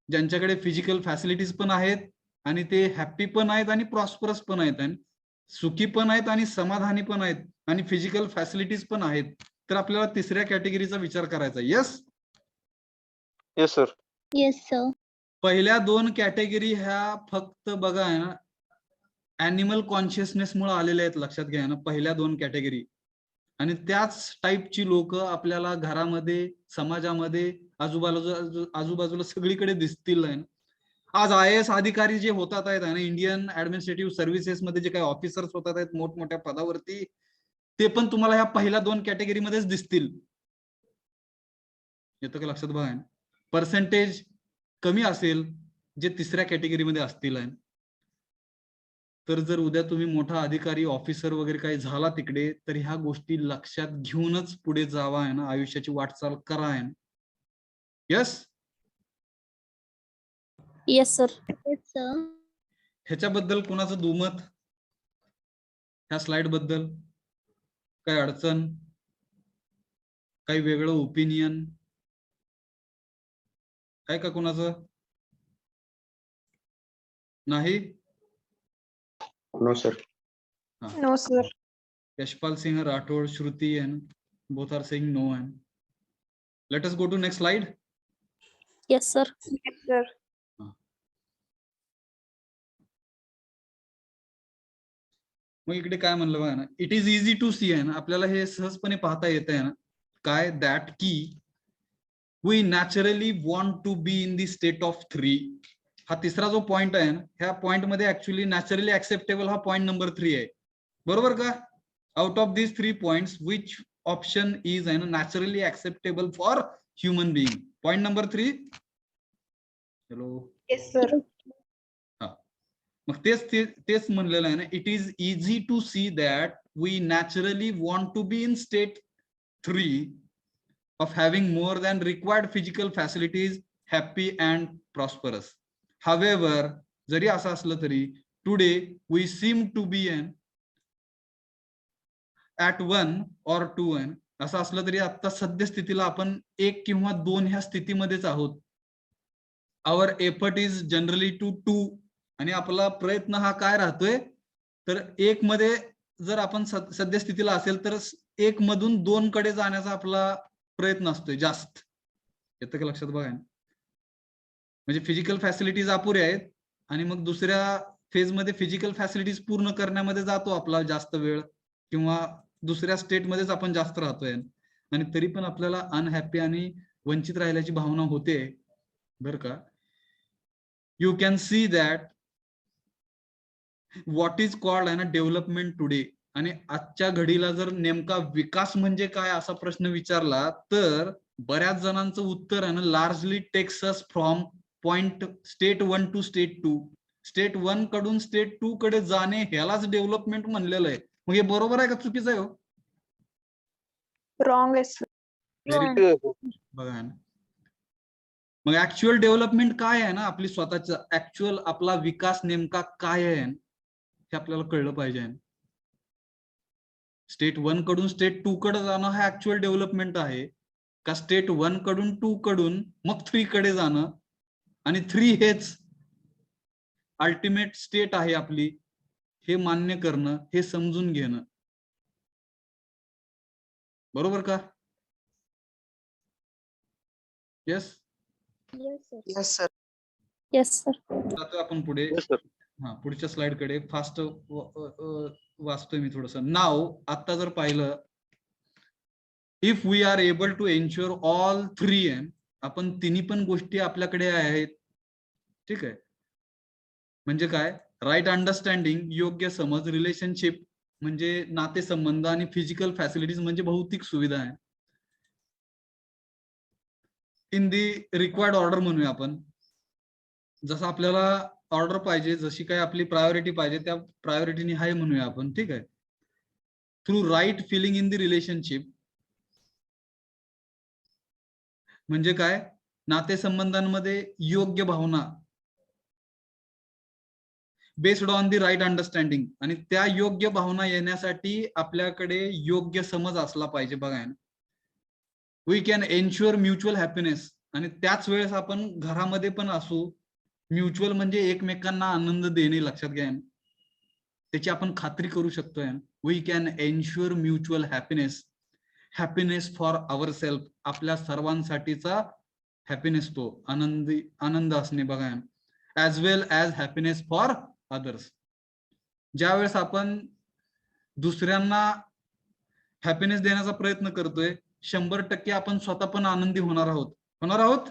ज्यांच्याकडे फिजिकल फॅसिलिटीज पण आहेत आणि ते हॅपी पण आहेत आणि प्रॉस्परस पण आहेत, आणि सुखी पण आहेत आणि समाधानी पण आहेत आणि फिजिकल फॅसिलिटीज पण आहेत. तर आपल्याला तिसऱ्या कॅटेगरीचा विचार करायचा. Yes. Yes, sir. Yes, sir. पहिल्या 2 कॅटेगरी ह्या फक्त बघा आहे ना ऍनिमल कॉन्शियसनेस मुळे आलेल्या आहेत, लक्षात घ्या ना, पहिल्या 2 कॅटेगरी. आणि त्याच टाईपची लोक आपल्याला घरामध्ये, समाजामध्ये, आजूबाजूला सगळीकडे दिसतील. आज IAS अधिकारी जे होतात आहेत ना, इंडियन ऍडमिनिस्ट्रेटिव्ह सर्व्हिसेस मध्ये जे काही ऑफिसर्स होतात आहेत मोठमोठ्या पदावरती, ते पण तुम्हाला ह्या पहिल्या 2 कॅटेगरीमध्येच दिसतील. येतं का लक्षात बघा. पर्सेंटेज कमी असेल जे तिसऱ्या कॅटेगरीमध्ये असतील. तर जर उद्या तुम्ही मोठा अधिकारी, ऑफिसर वगैरे काही झाला तिकडे, तर ह्या गोष्टी लक्षात घेऊनच पुढे जावा आहे ना, आयुष्याची वाटचाल करा आहे. Yes. Yes, sir. Yes, sir. ह्याच्याबद्दल कोणाचं दुमत, ह्या स्लाइड बद्दल काही अडचण, काही वेगळं ओपिनियन आहे का कोणाचं? नाही. No, sir. No, sir. Yashpal Singh Rathore, Shruti and both are saying no. And let us go to next slide. Yes, sir. Yes, sir. मग इकडे काय म्हणलं बघा ना, it is easy to see आहे ना, आपल्याला हे सहजपणे पाहता येत आहे ना, काय दॅट की we naturally want to be in the state of 3. हा तिसरा जो पॉइंट आहे ना, ह्या पॉइंट मध्ये ऍक्च्युअली नॅचरली ऍक्सेप्टेबल हा पॉइंट नंबर 3 आहे. बरोबर का? Out of these 3 points which option is आहे ना naturally acceptable for human being. Point number 3 hello. Yes, sir. मग तेच म्हणलेलं आहे ना, it is easy to see that we naturally want to be in state 3 of having more than required physical facilities, happy and prosperous. However, जरी असं असलं तरी today we seem to be at 1 or 2 असं असलं तरी आता सद्य स्थितीला आपण 1 किंवा 2 ह्या स्थितीमध्येच आहोत. our effort is generally to 2 आणि आपला प्रयत्न हा काय राहतोय तर 1 मध्ये जर आपण सद्य स्थितीला असेल तर 1 मधून 2 कडे जाण्याचा आपला प्रयत्न असतोय जास्त. येतं का लक्षात बघा. म्हणजे फिजिकल फॅसिलिटीज अपुऱ्या आहेत आणि मग दुसऱ्या फेज मध्ये फिजिकल फॅसिलिटीज पूर्ण करण्यामध्ये जातो आपला जास्त वेळ किंवा दुसऱ्या स्टेट मध्येच आपण जास्त राहतोय आणि तरी पण आपल्याला अनहॅपी आणि वंचित राहिल्याची भावना होते बर का. You can see that what is called ना डेव्हलपमेंट टुडे. आणि आजच्या घडीला जर नेमका विकास म्हणजे काय असा प्रश्न विचारला तर बऱ्याच जणांचं उत्तर आहे ना largely takes us from point state 1 to state 2. State 1 कडून स्टेट 2 कडे जाणे ह्यालाच डेव्हलपमेंट म्हणलेलं आहे. मग हे बरोबर आहे का चुकीचं आहे हो? Wrong, yes, sir. बघा ना. मग ऍक्च्युअल डेव्हलपमेंट काय आहे ना आपली स्वतःच ऍक्च्युअल आपला विकास नेमका काय आहे हे आपल्याला कळलं पाहिजे. स्टेट 1 कडून स्टेट 2 कडे जाणं हा ऍक्च्युअल डेव्हलपमेंट आहे का स्टेट 1 कडून 2 कडून मग 3 कडे जाणं आणि 3 हेच अल्टिमेट स्टेट आहे आपली हे मान्य करणं हे समजून घेणं. बरोबर का? Yes. Yes, sir. Yes, sir. जातोय आपण पुढे. Yes, sir. पुढच्या स्लाइड कडे फास्ट वाचतोय मी थोडस. नाव आता जर पाहिलं if we are able to ensure all 3 आपण तिन्ही पण गोष्टी आपल्याकडे आहेत. ठीक आहे. म्हणजे काय राईट अंडरस्टँडिंग योग्य समज, रिलेशनशिप म्हणजे नातेसंबंध आणि फिजिकल फॅसिलिटीज म्हणजे भौतिक सुविधा आहे. इन दी रिक्वायर्ड ऑर्डर म्हणूया आपण. जसं आपल्याला ऑर्डर पाहिजे जशी काय आपली प्रायोरिटी पाहिजे त्या प्रायोरिटीने हाय म्हणूया आपण. ठीक आहे. Through right feeling in the relationship म्हणजे काय नातेसंबंधांमध्ये योग्य भावना based on the right understanding आणि त्या योग्य भावना येण्यासाठी आपल्याकडे योग्य समज असला पाहिजे. बघा we can ensure mutual happiness आणि त्याच वेळेस आपण घरामध्ये पण असू म्युच्युअल म्हणजे एकमेकांना आनंद देणे. लक्षात घ्या त्याची आपण खात्री करू शकतोय. We can ensure mutual happiness. Happiness for our self आपल्या सर्वांसाठीचा हॅपीनेस तो आनंद असणे. बघा as well as happiness for others. ज्या वेळेस आपण दुसऱ्यांना हॅपीनेस देण्याचा प्रयत्न करतोय 100% आपण स्वतः पण आनंदी होणार आहोत.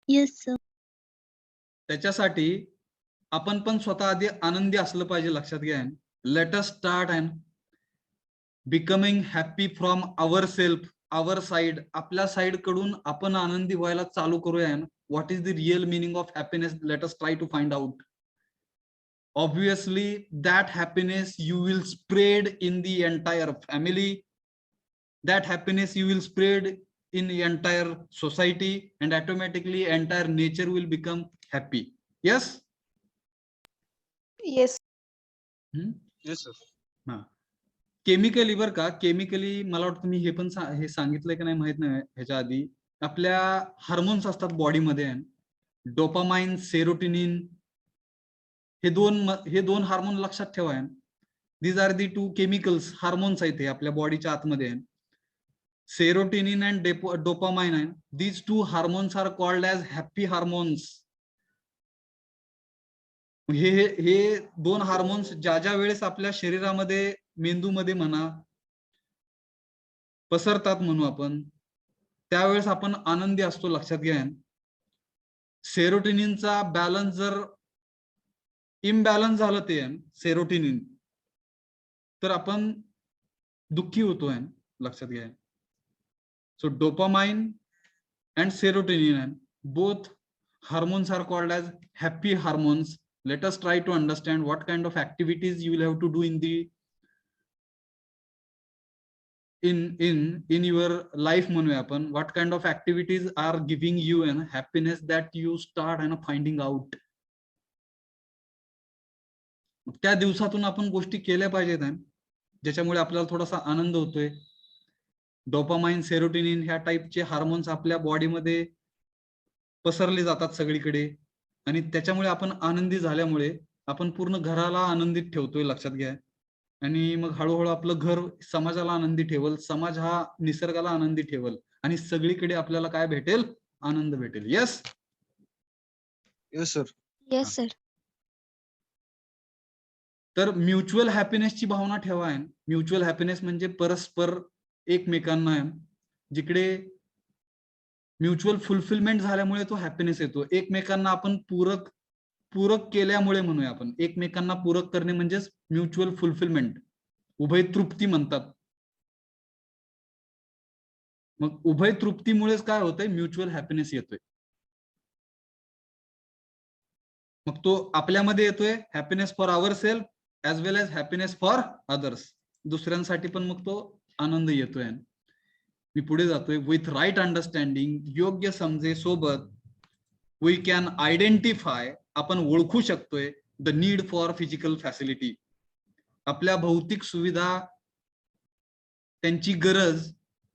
Yes, sir. त्याच्यासाठी आपण पण स्वतः आधी आनंदी असलं पाहिजे. लक्षात घ्या. Let us start and becoming happy from our self our side. आपल्या साइड कडून आपण आनंदी व्हायला चालू करूया. What is the real meaning of happiness? Let us try to find out. Obviously that happiness you will spread in the entire family. That happiness you will spread in the entire society and automatically entire nature will become happy. Yes. Yes. Yes, sir. Chemically बर का केमिकली मला वाटतं मी हे पण हे सांगितलंय की नाही माहित नाही ह्याच्या आधी. आपल्या हार्मोन्स असतात बॉडीमध्ये डोपामाइन सेरोटोनिन हे दोन हार्मोन लक्षात ठेवा. These are the 2 chemicals hormones आहेत हे आपल्या बॉडीच्या आतमध्ये. Serotonin and dopamine these 2 hormones are called as happy hormones. हे 2 हार्मोन्स ज्या वेळेस आपल्या शरीरामध्ये मेंदूमध्ये म्हणा पसरतात म्हणू आपण त्यावेळेस आपण आनंदी असतो. लक्षात घ्या. सेरोटोनिनचा बॅलन्स जर इम्बॅलन्स झालं ते सेरोटोनिन तर आपण दुःखी होतोय. लक्षात घ्या. So dopamine and serotonin both hormones are called as happy hormones. Let us try to understand what kind of activities you will have to do in the in your life म्हणूया आपण. What kind of activities are giving you an happiness that you start and finding out. त्या दिवसातून आपण गोष्टी केल्या पाहिजेत ज्याच्यामुळे आपल्याला थोडासा आनंद होतोय. डोपामाइन, सेरोटोनिन ह्या टाईपचे हार्मोन्स आपल्या बॉडीमध्ये पसरले जातात सगळीकडे आणि त्याच्यामुळे आपण आनंदी झाल्यामुळे आपण पूर्ण घराला आनंदित ठेवतोय, लक्षात घ्या. आणि मग हळूहळू आपलं घर समाजाला आनंदी ठेवल, समाज हा निसर्गाला आनंदी ठेवल आणि सगळीकडे आपल्याला काय भेटेल? आनंद भेटेल. Yes Yes, sir. Yes, sir. तर म्युच्युअल हॅपीनेसची भावना ठेवा. म्युच्युअल हॅपीनेस म्हणजे परस्पर एकमेकांना जिकडे म्युच्युअल फुलफिलमेंट झाल्यामुळे तो हॅपीनेस येतो. एकमेकांना आपण पूरक केल्यामुळे म्हणूया आपण. एकमेकांना पूरक करणे म्हणजेच म्युच्युअल फुलफिलमेंट, उभय तृप्ती म्हणतात. मग उभय तृप्तीमुळेच काय होतंय? म्युच्युअल हॅपीनेस येतोय. मग तो आपल्यामध्ये येतोय happiness for our self as well as happiness for others. दुसऱ्यांसाठी पण मग तो आनंद येतोय. मी पुढे जातोय. विथ राईट अंडरस्टँडिंग, योग्य समजे सोबत, वी कॅन आयडेंटिफाय, आपण ओळखू शकतोय the need for physical facility. आपल्या भौतिक सुविधा, त्यांची गरज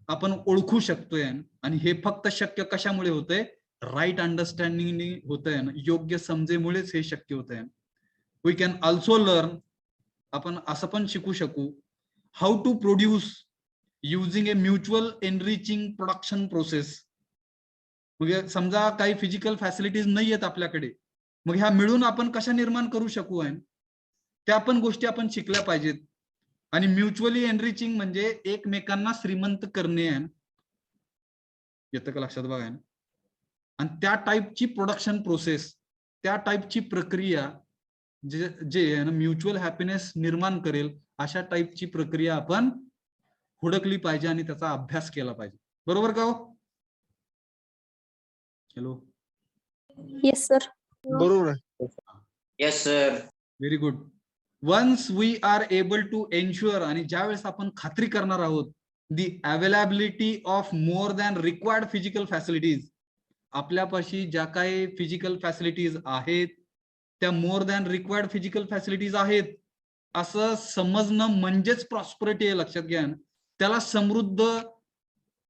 आपण ओळखू शकतोय. आणि हे फक्त शक्य कशामुळे होतंय? राईट अंडरस्टँडिंग होतंय. योग्य समजेमुळेच हे शक्य होतंय. वी कॅन ऑल्सो लर्न, आपण असं पण शिकू शकू, how to produce using a mutual enriching production process. म्हणजे समजा काही फिजिकल फॅसिलिटीज नाही आहेत आपल्याकडे, मग ह्या मिळून आपण कशा निर्माण करू शकू त्या पण गोष्टी आपण शिकल्या पाहिजेत. आणि म्युच्युअली एनरिचिंग म्हणजे एकमेकांना श्रीमंत करणे. येतं का लक्षात? बघा. आणि त्या टाईपची प्रोडक्शन प्रोसेस, त्या टाईपची प्रक्रिया जे म्युच्युअल हॅपीनेस निर्माण करेल, अशा टाईपची प्रक्रिया आपण हुडकली पाहिजे आणि त्याचा अभ्यास केला पाहिजे. बरोबर का हो? हॅलो. Yes, sir. बरोबर आहे. Yes, sir. Very good. Once we are able to ensure, आणि ज्यावेळेस आपण खात्री करणार आहोत the availability of more than required physical facilities, आपल्यापाशी ज्या काही फिजिकल फॅसिलिटीज आहेत त्या more than required physical facilities आहेत असं समजणं म्हणजेच प्रॉस्परिटी आहे. लक्षात घ्या. त्याला समृद्ध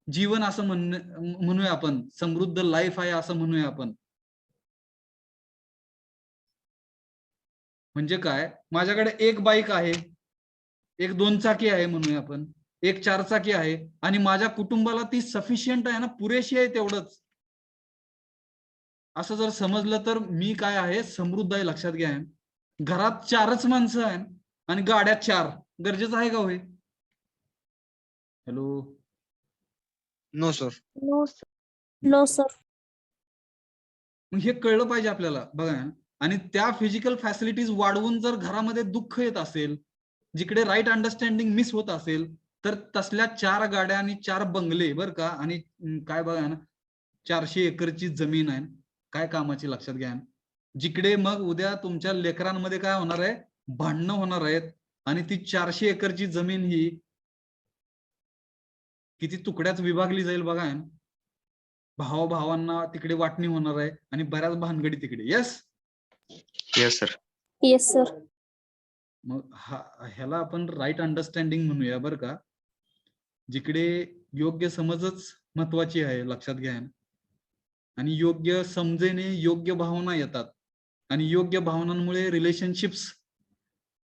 जीवन असं म्हणूया आपण, समृद्ध लाईफ आहे असं म्हणूया आपण. म्हणजे काय? माझ्याकडे एक बाईक आहे, एक 2 चाकी आहे म्हणूया आपण, एक 4 चाकी आहे, आणि माझ्या कुटुंबाला ती सफिशियंट आहे ना, पुरेशी आहे तेवढंच, असं जर समजलं तर मी काय आहे? समृद्ध आहे. लक्षात घ्या. घरात 4च माणसं आहेत आणि गाड्या 4, गरजेचं आहे का होय? Hello. No sir. No, sir. No, sir. मग हे कळलं पाहिजे आपल्याला. बघा. आणि त्या फिजिकल फॅसिलिटीज वाढवून जर घरामध्ये दुःख येत असेल, जिकडे राईट अंडरस्टँडिंग मिस होत असेल, तर तसल्या 4 गाड्या आणि 4 बंगले, बर का, आणि काय बघा ना, 400 एकरची जमीन आहे, काय कामाची? लक्षात घ्या. जिकडे मग उद्या तुमच्या लेकरांमध्ये काय होणार आहे? भांडणं होणार आहेत. आणि ती 400 एकरची जमीन ही किती तुकड्यात विभागली जाईल बघा. भावांना तिकडे वाटणी होणार आहे आणि बऱ्याच भानगडी तिकडे. Yes. Yes, sir. Yes, sir. मग ह्याला आपण राईट अंडरस्टँडिंग म्हणूया, बरं का. जिकडे योग्य समजच महत्वाची आहे. लक्षात घ्या. आणि योग्य समजेने योग्य भावना येतात, आणि योग्य भावनांमुळे रिलेशनशिप्स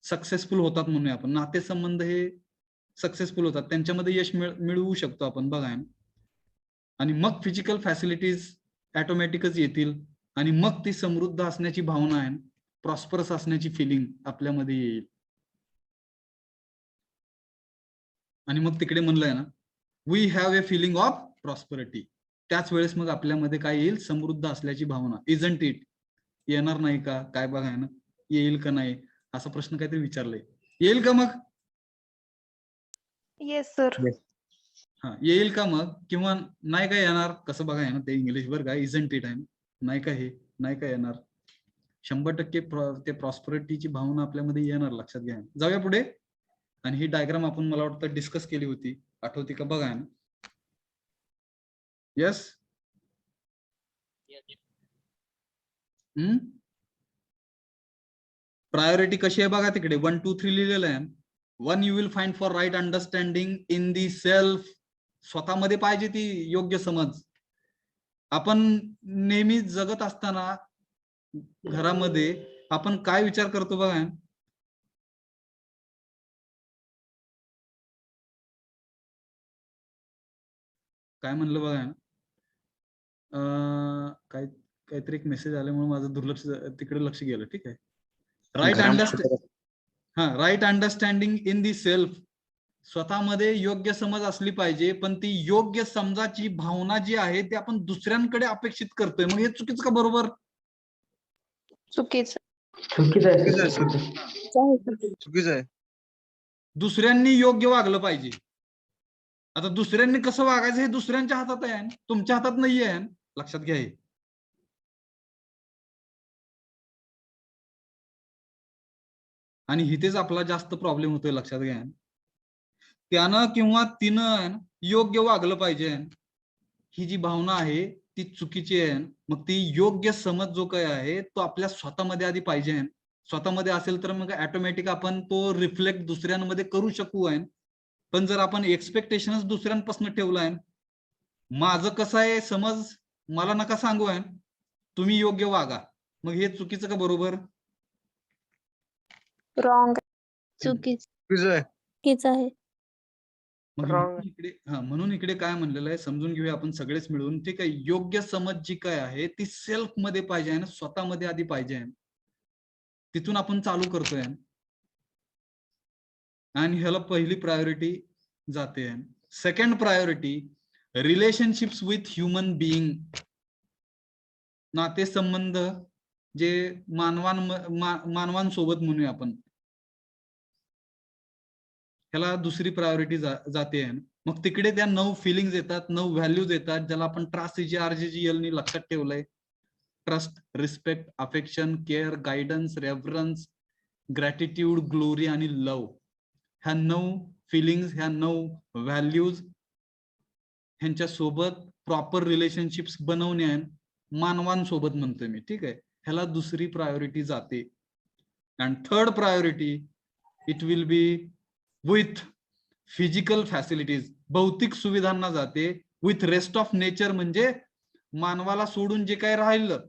सक्सेसफुल होतात म्हणूया आपण. नातेसंबंध हे सक्सेसफुल होतात, त्यांच्यामध्ये यश मिळवू शकतो आपण. बघा. आणि मग फिजिकल फॅसिलिटीज ऑटोमॅटिकच येतील, आणि मग ती समृद्ध असण्याची भावना आहे, प्रॉस्परस असण्याची फिलिंग आपल्यामध्ये येईल. आणि मग तिकडे म्हणलंय ना, we have a feeling of prosperity. त्याच वेळेस मग आपल्यामध्ये काय येईल? समृद्ध असल्याची भावना. Isn't it? येणार नाही का? काय बघा ना, येईल का नाही असा प्रश्न काहीतरी विचारलाय. येईल का मग? Yes, sir. हा येईल का मग, किंवा नाही का येणार, कसं बघा आहे ना ते इंग्लिश वर काय इजंट इट आहे ना? नाही का हे नाही का येणार, 100% ते प्रॉस्परिटीची भावना आपल्यामध्ये येणार, लक्षात घ्या. जाऊया पुढे. आणि ही डायग्राम आपण मला वाटतं डिस्कस केली होती, आठवती का बघा ना. येस. प्रायोरिटी कशी आहे बघा तिकडे 1 2 3 लिहिलेलं आहे. 1 you will find for right understanding in the self. स्वतःमध्ये पाहिजे ती योग्य समज. आपण नेहमी जगत असताना घरामध्ये आपण काय विचार करतो बघा, काय म्हणलं बघा, काय काहीतरी एक मेसेज आल्यामुळे माझं दुर्लक्ष तिकडे लक्ष गेलं. ठीक आहे. Right understanding in the self. स्वतःमध्ये योग्य समज असली पाहिजे, पण ती योग्य समजाची भावना जी आहे ती आपण दुसऱ्यांकडे अपेक्षित करतोय. मग हे चुकीचं का बरोबर? चुकीचं. चुकीचं आहे सर. चुकीचं आहे. दुसऱ्यांनी योग्य वागलं पाहिजे. आता दुसऱ्यांनी कसं वागायचं हे दुसऱ्यांच्या हातात आहे, तुमच्या हातात नाहीये. लक्षात घ्या हे. आणि इथेच आपला जास्त प्रॉब्लेम होतोय, लक्षात घ्या. त्यानं किंवा तिनं योग्य वागलं पाहिजे, ही जी भावना आहे ती चुकीची आहे. मग ती योग्य समज जो काय आहे तो आपल्या स्वतःमध्ये आधी पाहिजे. स्वतःमध्ये असेल तर मग ऑटोमॅटिक आपण तो रिफ्लेक्ट दुसऱ्यांमध्ये करू शकू आहे. पण जर आपण एक्सपेक्टेशनच दुसऱ्यांपासून ठेवलं आहे, माझं कसं आहे समज मला नका सांगू आहे, तुम्ही योग्य वागा, मग हे चुकीचं का बरोबर? रॉंग. चुकीचं आहे. चुकीचं आहे. म्हणून इकडे काय म्हणलेलं आहे समजून घेऊया आपण सगळेच मिळून. ठीक आहे. योग्य समज जी काय आहे ती सेल्फ मध्ये पाहिजे आहे ना, स्वतःमध्ये आधी पाहिजे आहे. तिथून आपण चालू करतोय आणि ह्याला पहिली प्रायोरिटी जाते. Second priority relationships with human being. नातेसंबंध जे मानवांसोबत म्हणूया आपण, ह्याला दुसरी प्रायोरिटी जाते. मग तिकडे त्या 9 फिलिंग्स येतात, 9 व्हॅल्यूज येतात, ज्याला आपण TRASCGRGGL नी लक्षात ठेवलंय. Trust, respect, affection, care, guidance, reference, gratitude, glory आणि लव्ह. ह्या 9 फिलिंग्स, ह्या 9 व्हॅल्यूज ह्यांच्या सोबत प्रॉपर रिलेशनशिप्स बनवणे मानवांसोबत म्हणतोय मी. ठीक आहे. ह्याला दुसरी प्रायोरिटी जाते. And third priority it will be with physical facilities. भौतिक सुविधांना जाते. विथ रेस्ट ऑफ नेचर म्हणजे मानवाला सोडून जे काही राहिलं,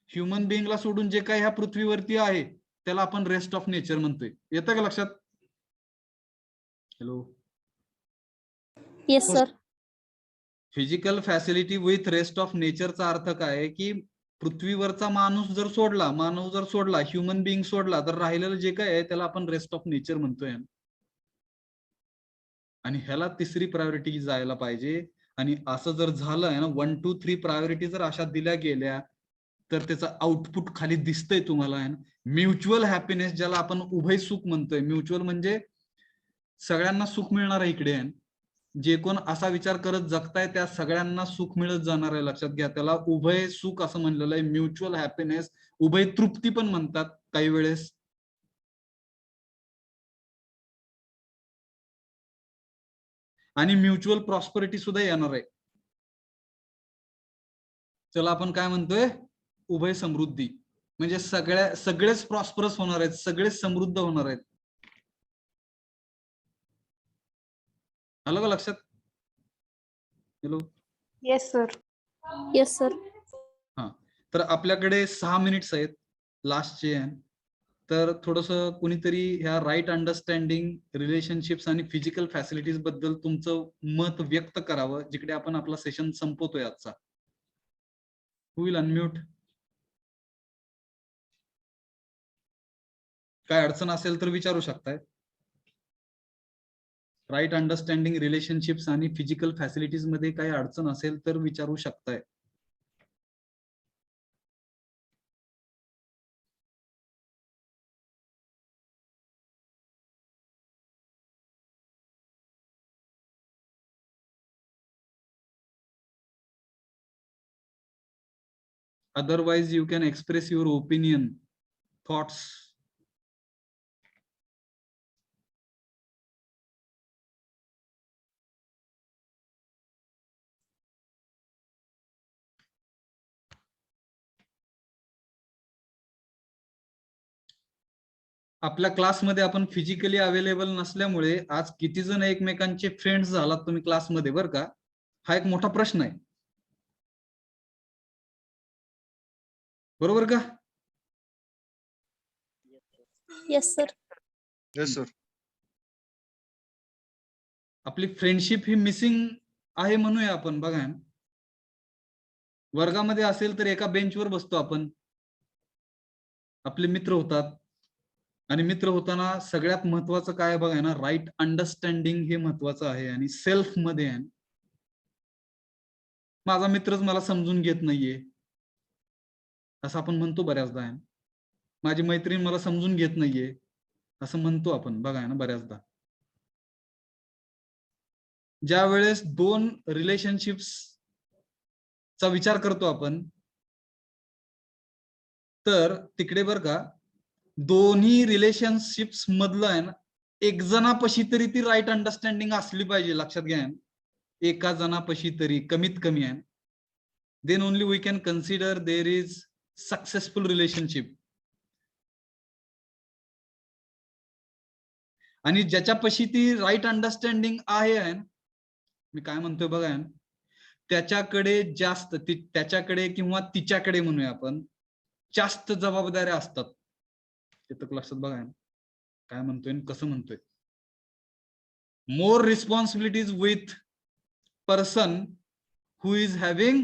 ह्युमन बिईंगला सोडून जे काही ह्या पृथ्वीवरती आहे त्याला आपण रेस्ट ऑफ नेचर म्हणतोय. येतं का लक्षात? Hello. Yes sir. Physical facility with rest of नेचरचा अर्थ काय आहे की पृथ्वीवरचा माणूस जर सोडला, मानव जर सोडला, ह्युमन बिईंग सोडला, तर राहिलेलं जे काय आहे त्याला आपण रेस्ट ऑफ नेचर म्हणतोय. आणि ह्याला तिसरी प्रायोरिटी जायला पाहिजे. आणि असं जर झालं आहे ना, 1 2 3 प्रायोरिटी जर अशा दिल्या गेल्या तर त्याचं आउटपुट खाली दिसतंय तुम्हाला. म्युच्युअल हॅपीनेस, ज्याला आपण उभय सुख म्हणतोय. म्युच्युअल म्हणजे सगळ्यांना सुख मिळणार आहे इकडे. जे कोण असा विचार करत जगताय त्या सगळ्यांना सुख मिळत जाणार आहे. लक्षात घ्या. त्याला उभय सुख असं म्हणलेलं आहे. म्युच्युअल हॅपीनेस, उभय तृप्ती पण म्हणतात काही वेळेस. आणि म्युच्युअल प्रॉस्परिटी सुद्धा येणार आहे. त्याला आपण काय म्हणतोय? उभय समृद्धी. म्हणजे सगळेच प्रॉस्परस होणार आहेत, सगळेच समृद्ध होणार आहेत. आलं का लक्षात? Hello. Yes sir. Yes sir. हा, तर आपल्याकडे 6 मिनिट्स आहेत लास्टचे. तर थोडस कुणीतरी ह्या राईट अंडरस्टँडिंग, रिलेशनशिप्स आणि फिजिकल फॅसिलिटीज बद्दल तुमचं मत व्यक्त करावं, जिकडे आपण आपला सेशन संपवतोय आजचा. Who will unmute? काय अडचण असेल तर विचारू शकताय. राईट अंडरस्टँडिंग, रिलेशनशिप्स आणि फिजिकल फॅसिलिटीज मध्ये काही अडचण असेल तर विचारू शकताय. Otherwise, you can express your opinion, thoughts. आपल्या क्लासमध्ये आपण फिजिकली अवेलेबल नसल्यामुळे आज किती जण एकमेकांचे फ्रेंड्स झालात तुम्ही क्लासमध्ये, बरं का? हा एक मोठा प्रश्न आहे, बरोबर का? Yes sir. Yes, sir. आपली फ्रेंडशिप ही मिसिंग आहे म्हणूया आपण. बघा, वर्गामध्ये असेल तर एका बेंचवर बसतो आपण, आपले मित्र होतात, आणि मित्र होताना सगळ्यात महत्वाचं काय बघा ना, राईट अंडरस्टँडिंग हे महत्वाचं आहे. आणि सेल्फ मध्ये आहे, माझा मित्रच मला समजून घेत नाहीये असं आपण म्हणतो बऱ्याचदा आहे. माझी मैत्रीण मला समजून घेत नाहीये असं म्हणतो आपण, बघा ना बऱ्याचदा. ज्या वेळेस दोन रिलेशनशिप्स चा विचार करतो आपण, तर तिकडे बरं का, दोन्ही रिलेशनशिप्स मधलं आहे ना, एक जणापाशी तरी ती राईट अंडरस्टँडिंग असली पाहिजे. लक्षात घ्या, एका जणापाशी तरी कमीत कमी आहे. Then only we can consider there is successful relationship. आणि ज्याच्यापाशी ती राईट अंडरस्टँडिंग आहे, मी काय म्हणतोय बघा, त्याच्याकडे जास्त, त्याच्याकडे किंवा तिच्याकडे म्हणूया आपण, जास्त जबाबदाऱ्या असतात. तिथं लक्षात बघा काय म्हणतोय, कसं म्हणतोय. More responsibilities with person who is having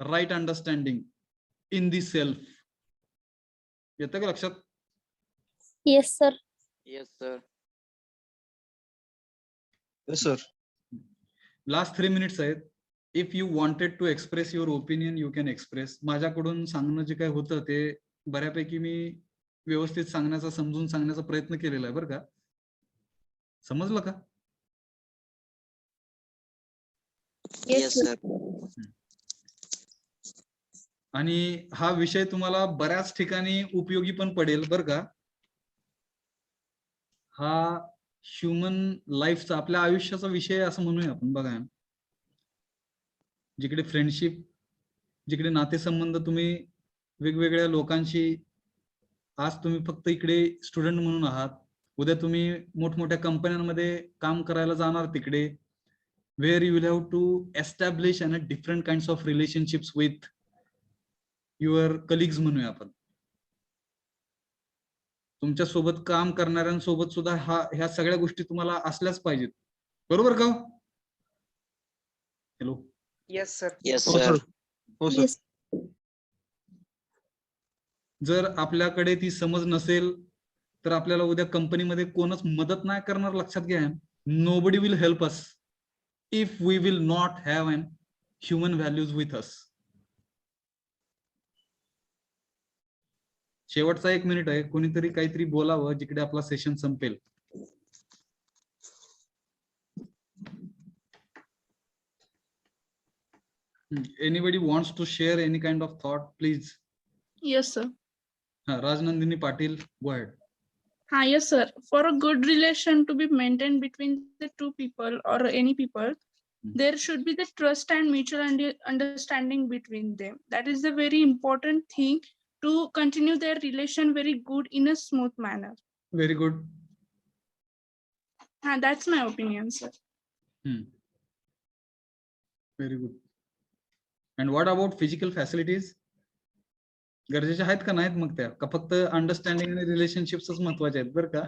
right understanding in the self. येतं का लक्षात? Yes sir. Yes, sir. Yes, sir. Last 3 minutes आहेत. If you wanted to express your opinion you can express. माझ्याकडून सांगणं जे काय होतं ते बऱ्यापैकी मी व्यवस्थित सांगण्याचा, समजून सांगण्याचा प्रयत्न केलेला आहे, बरं का? समजलं का? Yes, sir. आणि हा विषय तुम्हाला बऱ्याच ठिकाणी उपयोगी पण पडेल, बरं का? हा ह्युमन लाईफचा, आपल्या आयुष्याचा विषय असं म्हणूया आपण. बघा, जिकडे फ्रेंडशिप, जिकडे नातेसंबंध, तुम्ही वेगवेगळ्या लोकांशी, आज तुम्ही फक्त इकडे स्टुडंट म्हणून आहात, उद्या तुम्ही मोठमोठ्या कंपन्यांमध्ये काम करायला जाणार तिकडे, where you will have to establish and different kinds of relationships with your colleagues म्हणूया आपण. तुमच्या सोबत काम करणाऱ्यांसोबत सुद्धा ह्या सगळ्या गोष्टी तुम्हाला असल्याच पाहिजेत, बरोबर का? Hello. Yes, sir. Yes, Oh, sir. sir. Oh, sir. Yes. जर आपल्याकडे ती समज नसेल तर आपल्याला उद्या कंपनीमध्ये कोणच मदत नाही करणार. लक्षात घ्या, nobody will help us if we will not have an human values with us. शेवटचा 1 मिनिट आहे, कोणीतरी काहीतरी बोलावं जिकडे आपला सेशन संपेल. Anybody wants to share any kind of thought, please? Yes, sir. Rajnandini Patil, go ahead. Yes, sir. For a good relation to be maintained between the two people or any people, there should be the trust and mutual understanding between them. That is the very important thing to continue their relation very good in a smooth manner. Very good. That's my opinion, sir. Very good. And what about physical facilities? गरजेचे आहेत का नाहीत मग त्या, का फक्त अंडरस्टँडिंग आणि रिलेशनशिप्सच महत्वाचे आहेत, बरं का?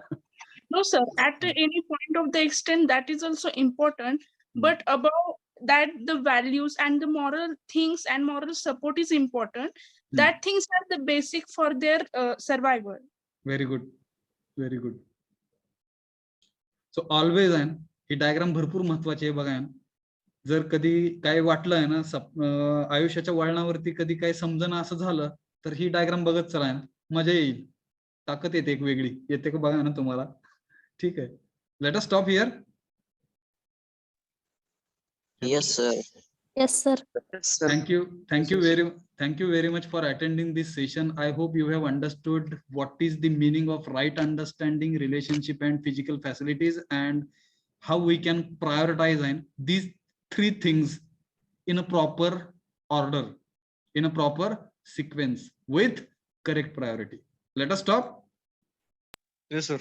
No, sir. At any point of the extent, that is also important. But above that, the values and the moral things and moral support is important. That things are the basic for their survival. Very good. Very good. So always आहे, ही डायग्राम भरपूर महत्वाची आहे. बघा, जर कधी काय वाटलं आहे ना, आयुष्याच्या वळणावरती कधी काय समजना असं झालं तर ही डायग्राम बघत चला, मजा येईल, ताकद येते एक वेगळी. येते का बघा ना तुम्हाला? ठीक आहे, let us stop here. Yes, sir. Yes sir. Yes, sir. Thank you Thank you very much for attending this session. I hope you have understood what is the meaning of right understanding, relationship, and physical facilities, and how we can prioritize and these three things in a proper order, in a proper sequence with correct priority. Let us stop. Yes, sir.